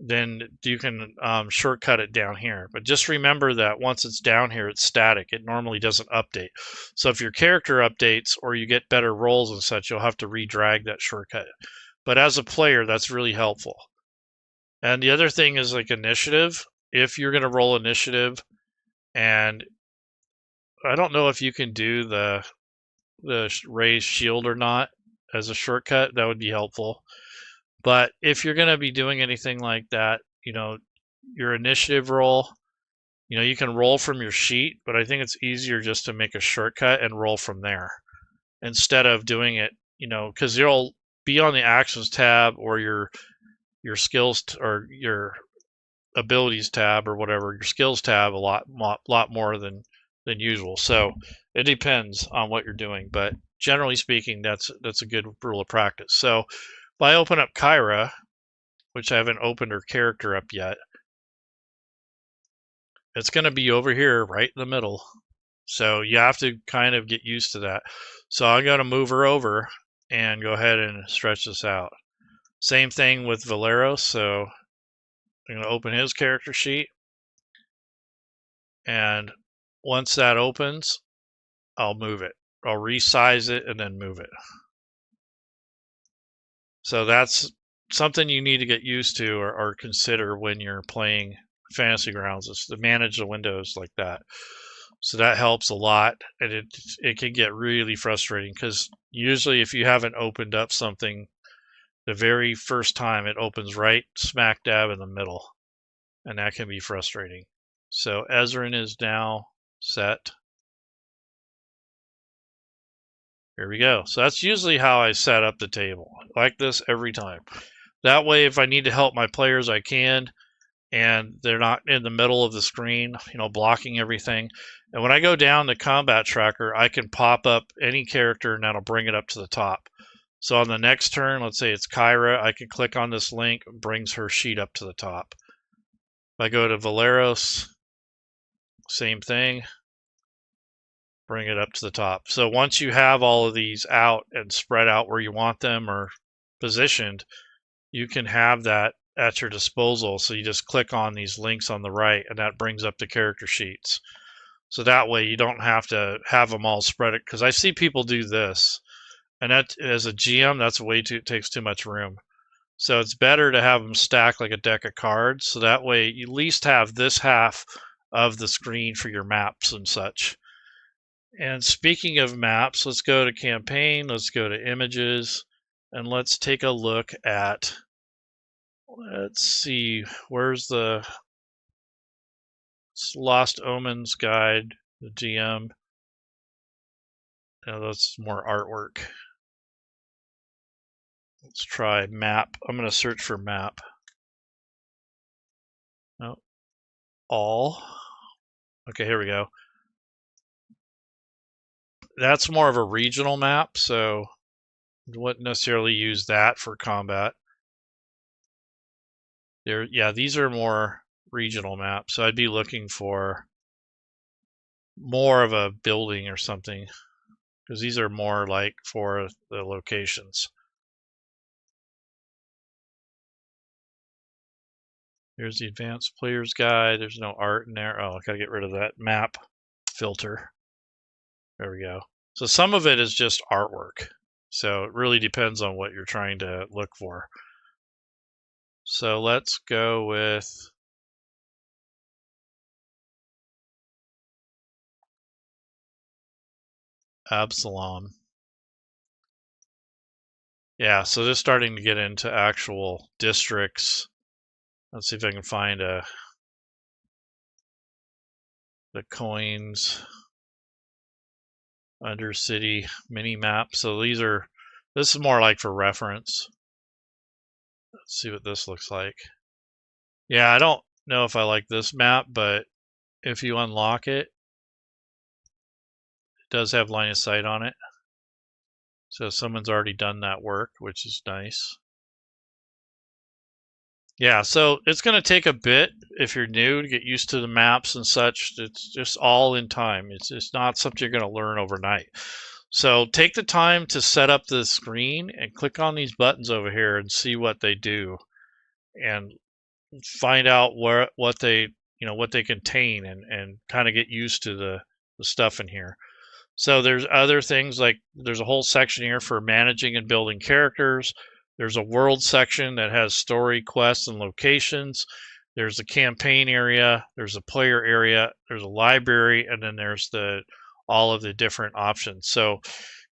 then you can shortcut it down here. But just remember that once it's down here, it's static. It normally doesn't update. So if your character updates or you get better rolls and such, you'll have to re-drag that shortcut. But as a player, that's really helpful. And the other thing is like initiative. If you're going to roll initiative, and I don't know if you can do the raise shield or not as a shortcut, that would be helpful. But if you're going to be doing anything like that, your initiative roll, you can roll from your sheet, but I think it's easier just to make a shortcut and roll from there instead of doing it, because you'll be on the actions tab or your skills or your abilities tab or whatever, your skills tab a lot more than usual. So it depends on what you're doing, but generally speaking, that's a good rule of practice. So if I open up Kyra, which I haven't opened her character up yet, it's going to be over here right in the middle. So you have to kind of get used to that. So I'm going to move her over and go ahead and stretch this out. Same thing with Valeros. So I'm going to open his character sheet. And once that opens, I'll move it. I'll resize it and then move it. So that's something you need to get used to or consider when you're playing Fantasy Grounds, is to manage the windows like that. So that helps a lot, and it can get really frustrating because usually if you haven't opened up something the very first time, it opens right smack dab in the middle, and that can be frustrating. So Ezrin is now set. Here we go. So that's usually how I set up the table, like this every time. That way, if I need to help my players, I can, and they're not in the middle of the screen, blocking everything. And when I go down the combat tracker, I can pop up any character and that'll bring it up to the top. So on the next turn, let's say it's Kyra, I can click on this link, brings her sheet up to the top. If I go to Valeros, same thing, bring it up to the top. So once you have all of these out and spread out where you want them or positioned, you can have that at your disposal. So you just click on these links on the right and that brings up the character sheets. So that way you don't have to have them all spread it, because I see people do this, and that as a GM, that's it takes too much room. So it's better to have them stacked like a deck of cards, so that way you at least have this half of the screen for your maps and such. And speaking of maps, let's go to campaign, let's go to images, and let's take a look at, let's see, where's the Lost Omens guide, the GM. That's more artwork. Let's try map. I'm going to search for map. Oh, all. Okay, here we go. That's more of a regional map, so wouldn't necessarily use that for combat. Yeah, these are more regional maps, so I'd be looking for more of a building or something, because these are more like for the locations. Here's the advanced player's guide. There's no art in there. Oh, I gotta get rid of that map filter. There we go. So some of it is just artwork. So it really depends on what you're trying to look for. So let's go with Absalom. Yeah, so just starting to get into actual districts. Let's see if I can find the coins under city mini map. So this is more like for reference. Let's see what this looks like. Yeah, I don't know if I like this map, but if you unlock it, it does have line of sight on it. So someone's already done that work, which is nice. Yeah, so it's going to take a bit if you're new to get used to the maps and such. It's just all in time. It's not something you're going to learn overnight. So take the time to set up the screen and click on these buttons over here and see what they do, and find out what they contain, and kind of get used to the stuff in here. So there's other things, like there's a whole section here for managing and building characters. There's a world section that has story, quests, and locations. There's a campaign area. There's a player area. There's a library, and then there's all of the different options. So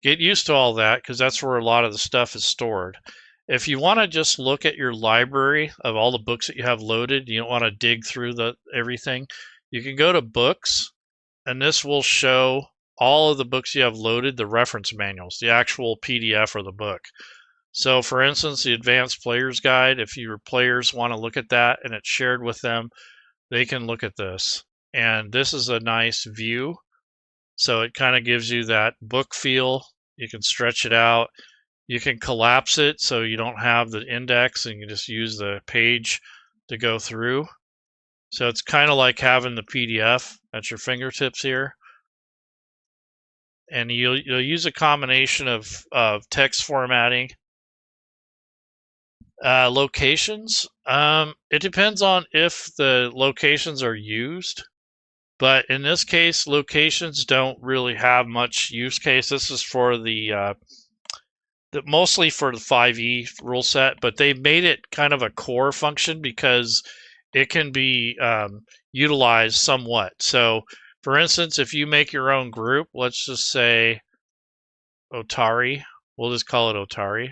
get used to all that, because that's where a lot of the stuff is stored. If you want to just look at your library of all the books that you have loaded, you don't want to dig through everything, you can go to books, and this will show all of the books you have loaded, the reference manuals, the actual PDF or the book. So for instance, the Advanced Player's Guide, if your players want to look at that and it's shared with them, they can look at this. And this is a nice view. So it kind of gives you that book feel. You can stretch it out. You can collapse it so you don't have the index and you just use the page to go through. So it's kind of like having the PDF at your fingertips here. And you'll use a combination of text formatting. Locations, it depends on if the locations are used, but in this case, locations don't really have much use case. This is for mostly for the 5e rule set, but they made it kind of a core function because it can be utilized somewhat. So for instance, if you make your own group, let's just say Otari, we'll just call it Otari.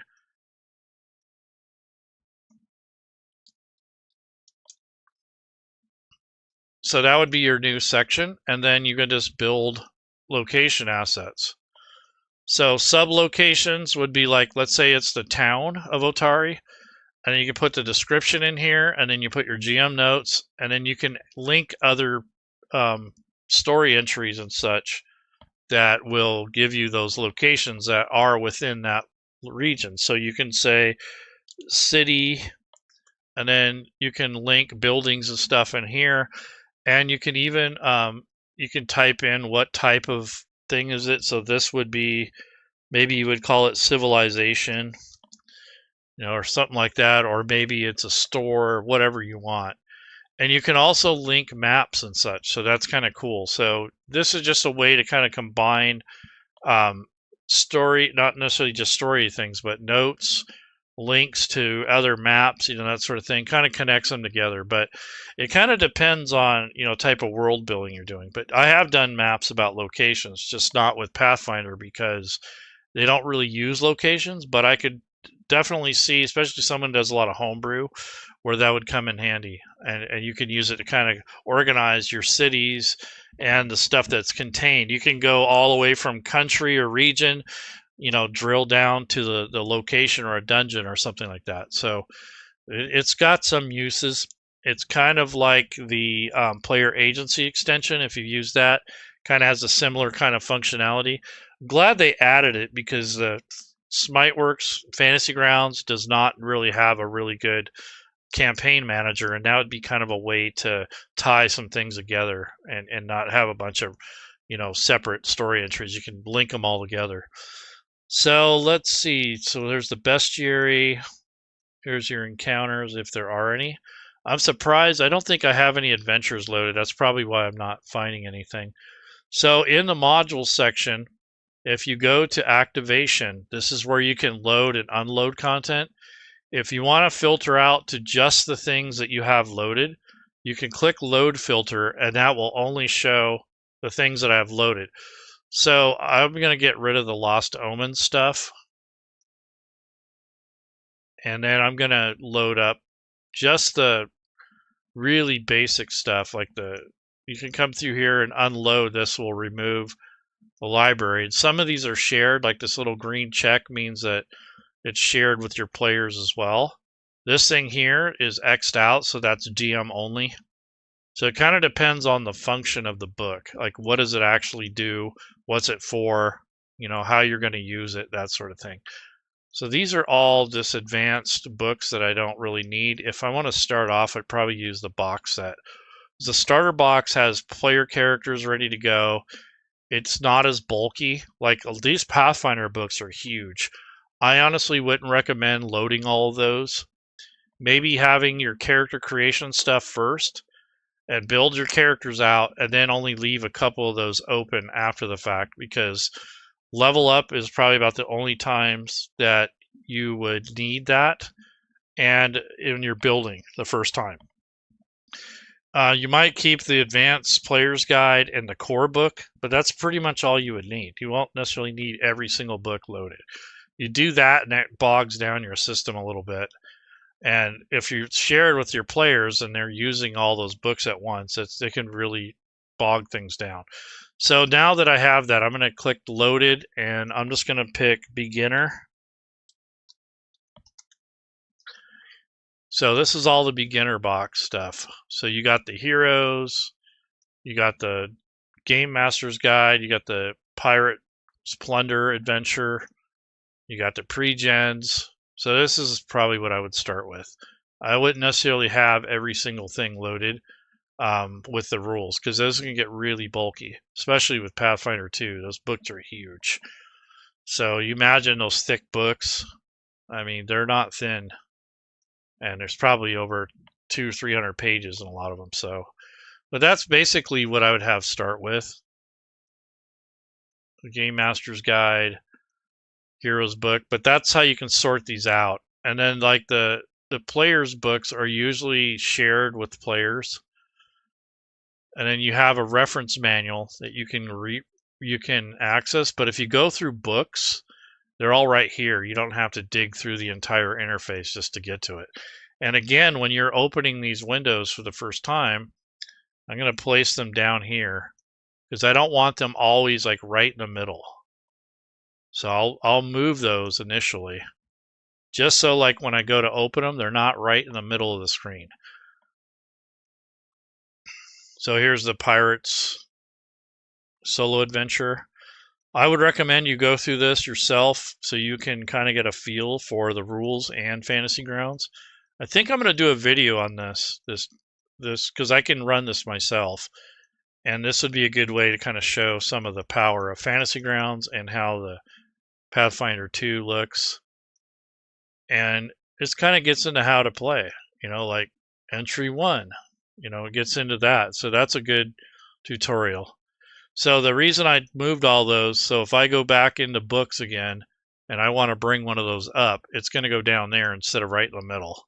So that would be your new section, and then you can just build location assets. So sub-locations would be like, let's say it's the town of Otari, and then you can put the description in here, and then you put your GM notes, and then you can link other story entries and such that will give you those locations that are within that region. So you can say city, and then you can link buildings and stuff in here, and you can even you can type in what type of thing is it. So this would be, maybe you would call it civilization, or something like that, or maybe it's a store, whatever you want. And you can also link maps and such, so that's kind of cool. So this is just a way to kind of combine story, not necessarily just story things, but notes, links to other maps, that sort of thing, kind of connects them together. But it kind of depends on, type of world building you're doing. But I have done maps about locations, just not with Pathfinder because they don't really use locations, but I could definitely see, especially someone who does a lot of homebrew, where that would come in handy, and you can use it to kind of organize your cities and the stuff that's contained. You can go all the way from country or region, drill down to the location or a dungeon or something like that. So it's got some uses. It's kind of like the player agency extension. If you use that, kind of has a similar kind of functionality. I'm glad they added it because Smiteworks Fantasy Grounds does not really have a really good campaign manager, and that would be kind of a way to tie some things together and not have a bunch of separate story entries. You can link them all together. So let's see. So there's the bestiary. Here's your encounters, if there are any. I'm surprised. I don't think I have any adventures loaded. That's probably why I'm not finding anything. So in the modules section, if you go to activation, this is where you can load and unload content. If you want to filter out to just the things that you have loaded, you can click load filter, and that will only show the things that I have loaded. So I'm going to get rid of the Lost Omens stuff. And then I'm going to load up just the really basic stuff, like you can come through here and unload. This will remove the library. And some of these are shared, like this little green check means that it's shared with your players as well. This thing here is X'd out, so that's GM only. So it kind of depends on the function of the book. Like, what does it actually do? What's it for? How you're going to use it, that sort of thing. So these are all just advanced books that I don't really need. If I want to start off, I'd probably use the box set. The starter box has player characters ready to go. It's not as bulky. Like, these Pathfinder books are huge. I honestly wouldn't recommend loading all of those. Maybe having your character creation stuff first and build your characters out, and then only leave a couple of those open after the fact, because level up is probably about the only times that you would need that, and in your building the first time. You might keep the advanced player's guide and the core book, but that's pretty much all you would need. You won't necessarily need every single book loaded. You do that, and that bogs down your system a little bit. And if you share it with your players and they're using all those books at once, it can really bog things down. So now that I have that, I'm going to click loaded, and I'm just going to pick beginner. So this is all the beginner box stuff. So you got the heroes, you got the game master's guide, you got the pirate plunder adventure, you got the pre-gens. So this is probably what I would start with. I wouldn't necessarily have every single thing loaded with the rules, because those can get really bulky, especially with Pathfinder 2. Those books are huge. So you imagine those thick books. I mean, they're not thin. And there's probably over 200-300 pages in a lot of them. So, but that's basically what I would have start with. The Game Master's Guide, Heroes book, but that's how you can sort these out. And then like the players books are usually shared with players, and then you have a reference manual that you can access. But if you go through books, they're all right here. You don't have to dig through the entire interface just to get to it. And again, when you're opening these windows for the first time, I'm going to place them down here because I don't want them always like right in the middle. So I'll move those initially, just so like when I go to open them, they're not right in the middle of the screen. So here's the Pirates solo adventure. I would recommend you go through this yourself so you can kind of get a feel for the rules and Fantasy Grounds. I think I'm going to do a video on this because I can run this myself. And this would be a good way to kind of show some of the power of Fantasy Grounds and how the Pathfinder 2 looks. And it kind of gets into how to play, like entry 1, it gets into that. So that's a good tutorial. So the reason I moved all those, so if I go back into books again and I want to bring one of those up, it's going to go down there instead of right in the middle.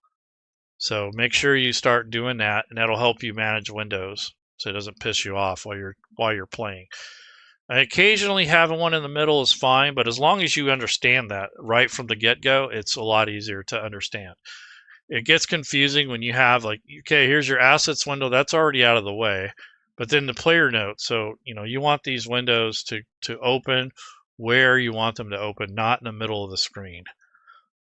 So make sure you start doing that, and that'll help you manage windows so it doesn't piss you off while you're playing. Occasionally having one in the middle is fine, but as long as you understand that right from the get-go, it's a lot easier to understand. It gets confusing when you have like, okay, here's your assets window, that's already out of the way. But then the player note, so you want these windows to open, where you want them to open, not in the middle of the screen.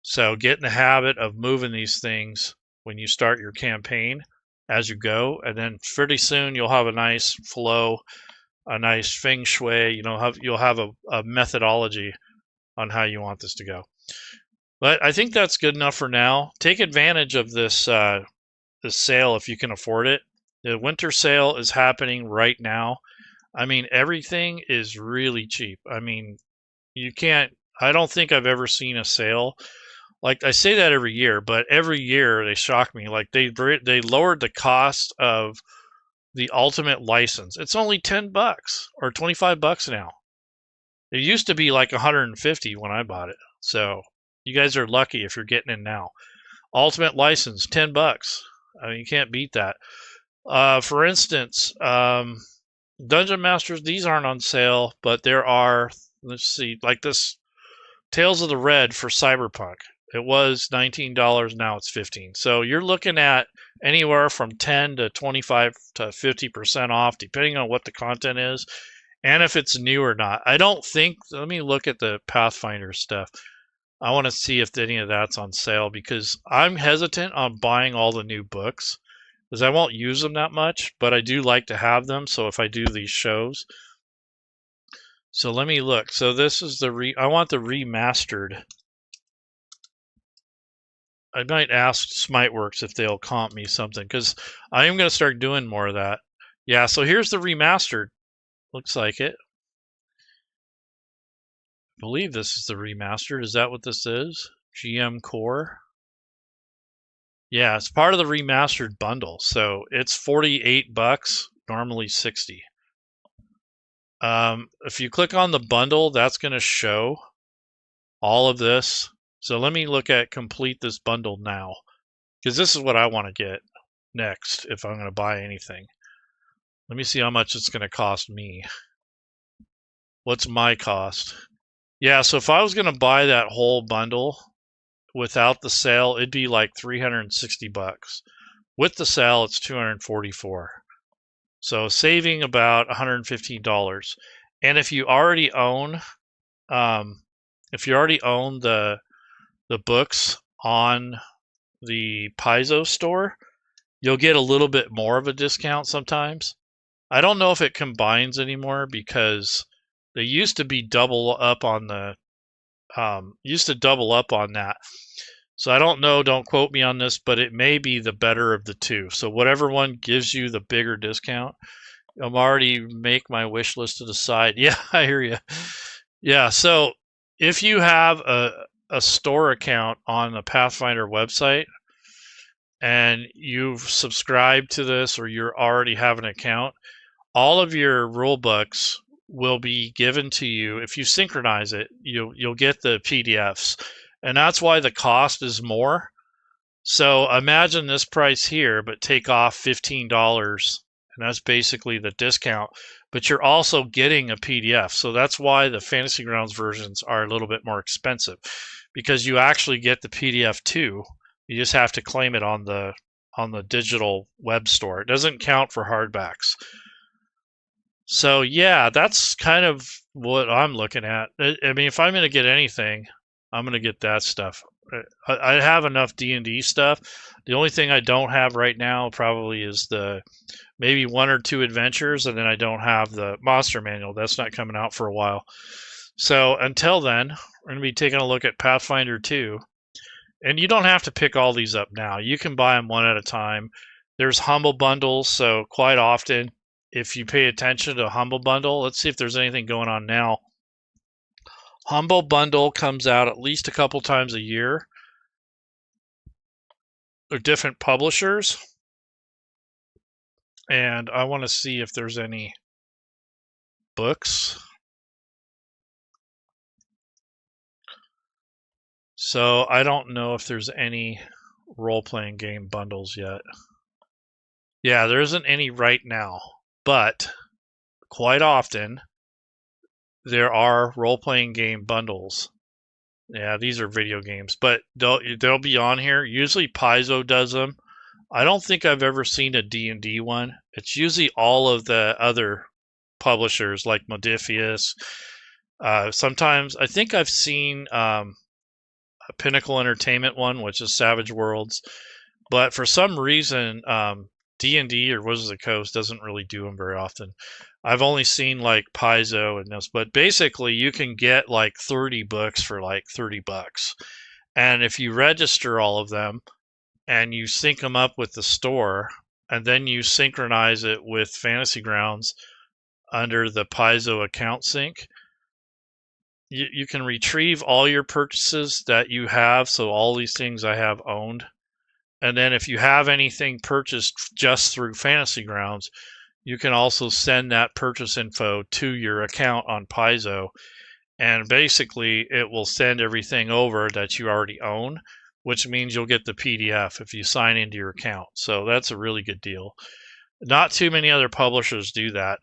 So get in the habit of moving these things when you start your campaign as you go, and then pretty soon you'll have a nice flow, a nice feng shui. You'll have a methodology on how you want this to go. But I think that's good enough for now. Take advantage of this this sale if you can afford it. The winter sale is happening right now. I mean, everything is really cheap. I mean, I don't think I've ever seen a sale. Like, I say that every year, but every year they shock me. Like, they lowered the cost of the ultimate license. It's only $10 or $25 now. It used to be like 150 when I bought it. So you guys are lucky if you're getting in now. Ultimate license, $10. I mean, you can't beat that. For instance, Dungeon Masters, these aren't on sale, but there are, let's see, like this Tales of the Red for Cyberpunk. It was $19, now it's $15. So you're looking at anywhere from 10 to 25 to 50% off, depending on what the content is and if it's new or not. I don't think, let me look at the Pathfinder stuff. I want to see if any of that's on sale, because I'm hesitant on buying all the new books because I won't use them that much, but I do like to have them. So if I do these shows, so let me look. So this is I want the remastered. I might ask Smiteworks if they'll comp me something, because I am going to start doing more of that. Yeah, so here's the remastered. Looks like it. I believe this is the remastered. Is that what this is? GM Core. Yeah, it's part of the remastered bundle. So it's $48, normally $60. If you click on the bundle, that's going to show all of this. So let me look at complete this bundle now, because this is what I want to get next if I'm going to buy anything. Let me see how much it's going to cost me. What's my cost? Yeah, so if I was going to buy that whole bundle without the sale, it'd be like $360. With the sale, it's $244. So saving about $115. And if you already own, the books on the Paizo store, you'll get a little bit more of a discount sometimes. I don't know if it combines anymore, because they used to be double up on that. So I don't know, don't quote me on this, but it may be the better of the two. So whatever one gives you the bigger discount, I'm already make my wish list to the side. Yeah, I hear you. Yeah, so if you have a store account on the Pathfinder website and you've subscribed to this, or you already have an account, all of your rule books will be given to you. If you synchronize it, you'll get the PDFs, and that's why the cost is more. So imagine this price here, but take off $15, and that's basically the discount. But you're also getting a PDF, so that's why the Fantasy Grounds versions are a little bit more expensive, because you actually get the PDF too. You just have to claim it on the digital web store. It doesn't count for hardbacks. So yeah, that's kind of what I'm looking at. I mean, if I'm going to get anything, I'm going to get that stuff. I have enough D&D stuff. The only thing I don't have right now probably is maybe 1 or 2 adventures, and then I don't have the monster manual. That's not coming out for a while. So until then, we're going to be taking a look at Pathfinder 2. And you don't have to pick all these up now. You can buy them one at a time. There's Humble Bundles, so quite often, if you pay attention to Humble Bundle, let's see if there's anything going on now. Humble Bundle comes out at least a couple times a year. They're different publishers. And I want to see if there's any books. So I don't know if there's any role-playing game bundles yet. Yeah, there isn't any right now, but quite often there are role-playing game bundles. Yeah, these are video games, but they'll be on here. Usually Paizo does them. I don't think I've ever seen a D&D one. It's usually all of the other publishers like Modifius, Sometimes I think I've seen a Pinnacle Entertainment one, which is Savage Worlds, but for some reason, D&D or Wizards of the Coast doesn't really do them very often. I've only seen like Paizo and this, but basically you can get like 30 books for like $30. And if you register all of them and you sync them up with the store, and then you synchronize it with Fantasy Grounds under the Paizo account sync, you can retrieve all your purchases that you have. So all these things I have owned. And then if you have anything purchased just through Fantasy Grounds, you can also send that purchase info to your account on Paizo. And basically it will send everything over that you already own, which means you'll get the PDF if you sign into your account. So that's a really good deal. Not too many other publishers do that.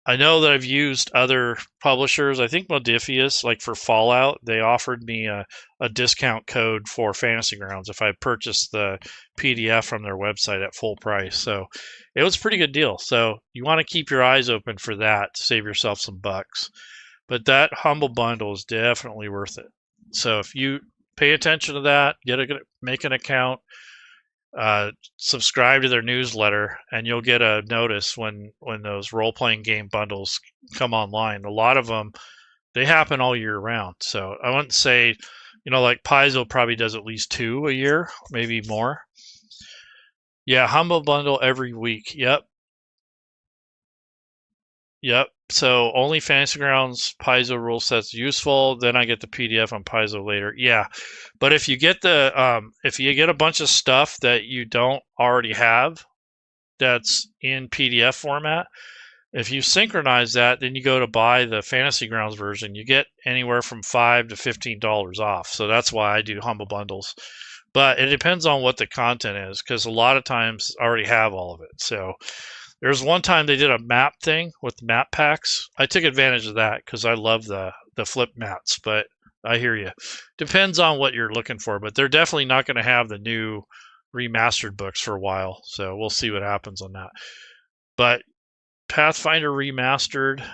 I know that I've used other publishers. I think Modifius, like for Fallout, they offered me a discount code for Fantasy Grounds if I purchased the PDF from their website at full price. So it was a pretty good deal. So you want to keep your eyes open for that to save yourself some bucks. But that Humble Bundle is definitely worth it. So if you pay attention to that, make an account, subscribe to their newsletter, and you'll get a notice when those role-playing game bundles come online. A lot of them, they happen all year round. So I wouldn't say, like Paizo probably does at least 2 a year, maybe more. Yeah, Humble Bundle every week. Yep. So only Fantasy Grounds Paizo rule sets useful. Then I get the PDF on Paizo later. Yeah, but if you get a bunch of stuff that you don't already have, that's in PDF format, if you synchronize that, then you go to buy the Fantasy Grounds version, you get anywhere from $5 to $15 off. So that's why I do Humble Bundles. But it depends on what the content is, because a lot of times I already have all of it. So there's one time they did a map thing with map packs. I took advantage of that because I love the flip maps, but I hear you. Depends on what you're looking for, but they're definitely not going to have the new remastered books for a while. So we'll see what happens on that. But Pathfinder Remastered,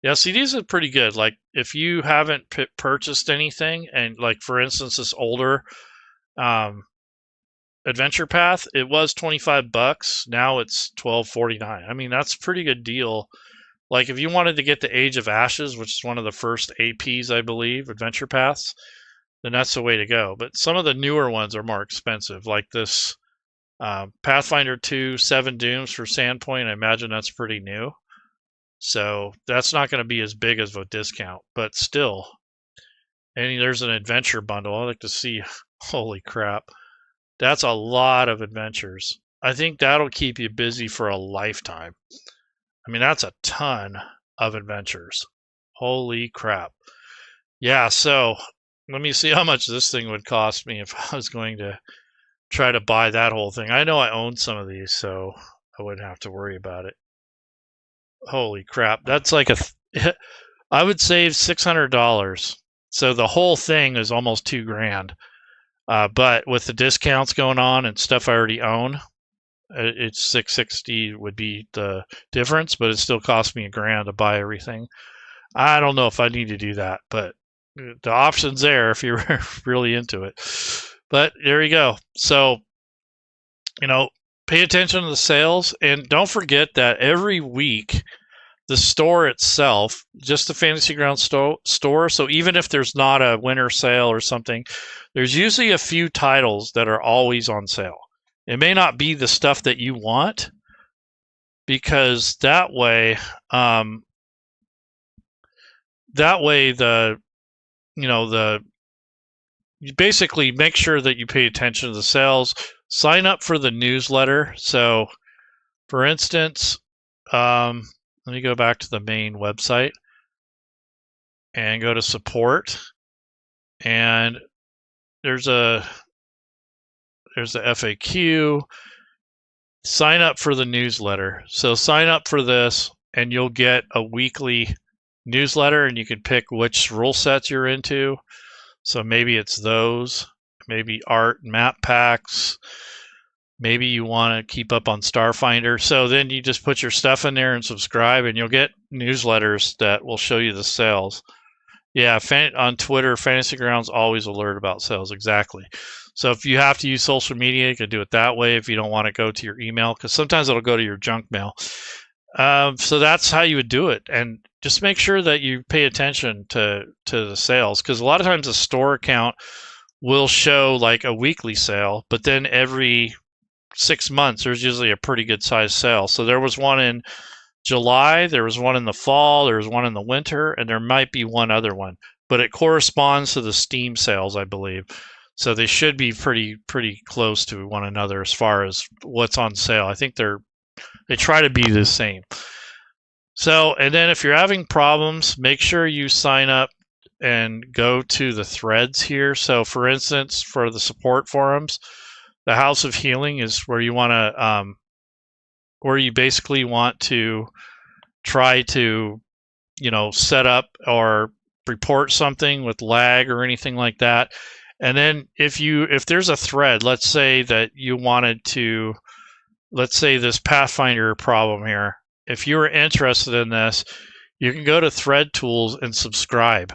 yeah, CDs are pretty good. Like if you haven't purchased anything, and like for instance this older Adventure Path, it was $25. Now it's $12.49. I mean, that's a pretty good deal. Like if you wanted to get the Age of Ashes, which is one of the first APs, I believe, Adventure Paths, then that's the way to go. But some of the newer ones are more expensive, like this Pathfinder 2 Seven Dooms for Sandpoint. I imagine that's pretty new. So that's not going to be as big as a discount, but still. And there's an adventure bundle. I'd like to see. Holy crap. That's a lot of adventures. I think that'll keep you busy for a lifetime. I mean, that's a ton of adventures. Holy crap. Yeah, so let me see how much this thing would cost me if I was going to try to buy that whole thing. I know I own some of these, so I wouldn't have to worry about it. Holy crap. That's like I would save $600. So the whole thing is almost $2,000. But with the discounts going on and stuff I already own, it's $660 would be the difference, but it still cost me $1,000 to buy everything. I don't know if I need to do that, but the option's there if you're really into it. But there you go. So, pay attention to the sales, and don't forget that every week the store itself, just the Fantasy Grounds store, so even if there's not a winter sale or something, there's usually a few titles that are always on sale. It may not be the stuff that you want, because that way you basically make sure that you pay attention to the sales. Sign up for the newsletter. So, for instance, let me go back to the main website and go to support, and there's a FAQ. Sign up for the newsletter. So sign up for this and you'll get a weekly newsletter, and you can pick which rule sets you're into. So maybe it's those, maybe art, map packs, Maybe you want to keep up on Starfinder. So then you just put your stuff in there and subscribe, and you'll get newsletters that will show you the sales. Yeah, on Twitter, Fantasy Grounds always alert about sales. Exactly. So if you have to use social media, you can do it that way if you don't want to go to your email, because sometimes it'll go to your junk mail. So that's how you would do it. And just make sure that you pay attention to the sales, because a lot of times a store account will show like a weekly sale, but then every 6 months there's usually a pretty good sized sale. So there was one in July, there was one in the fall, there was one in the winter, and there might be one other one, but it corresponds to the Steam sales, I believe. So they should be pretty close to one another as far as what's on sale. I think they try to be the same. So, and then if you're having problems, make sure you sign up and go to the threads here. So for instance, for the support forums, the House of Healing is where you want to, where you basically want to try to, set up or report something with lag or anything like that. And then if there's a thread, let's say that you wanted to, let's say this Pathfinder problem here, if you are interested in this, you can go to Thread Tools and subscribe,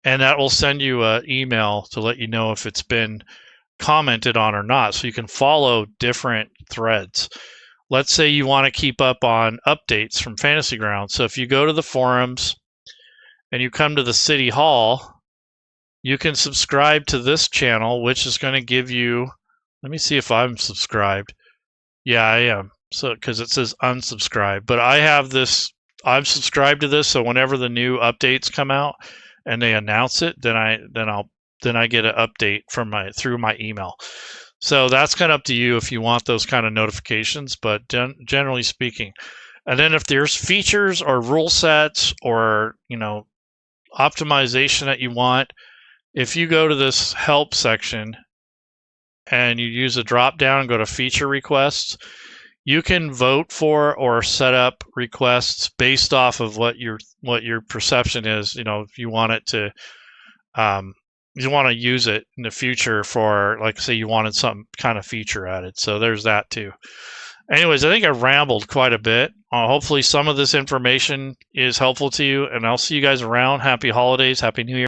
and that will send you an email to let you know if it's been commented on or not, so you can follow different threads. Let's say you want to keep up on updates from Fantasy Grounds. So if you go to the forums and you come to the City Hall, you can subscribe to this channel, which is going to give you, let me see if I'm subscribed. Yeah, I am. So because it says unsubscribe, but I have this, I'm subscribed to this, so whenever the new updates come out and they announce it, then I get an update from through my email. So that's kind of up to you if you want those kind of notifications, but generally speaking. And then if there's features or rule sets or optimization that you want, if you go to this help section and you use a drop down and go to feature requests, you can vote for or set up requests based off of what your perception is. If you want it to, you want to use it in the future for, like, say you wanted some kind of feature added. So there's that too. Anyways, I think I rambled quite a bit. Hopefully some of this information is helpful to you, and I'll see you guys around. Happy holidays, Happy New Year.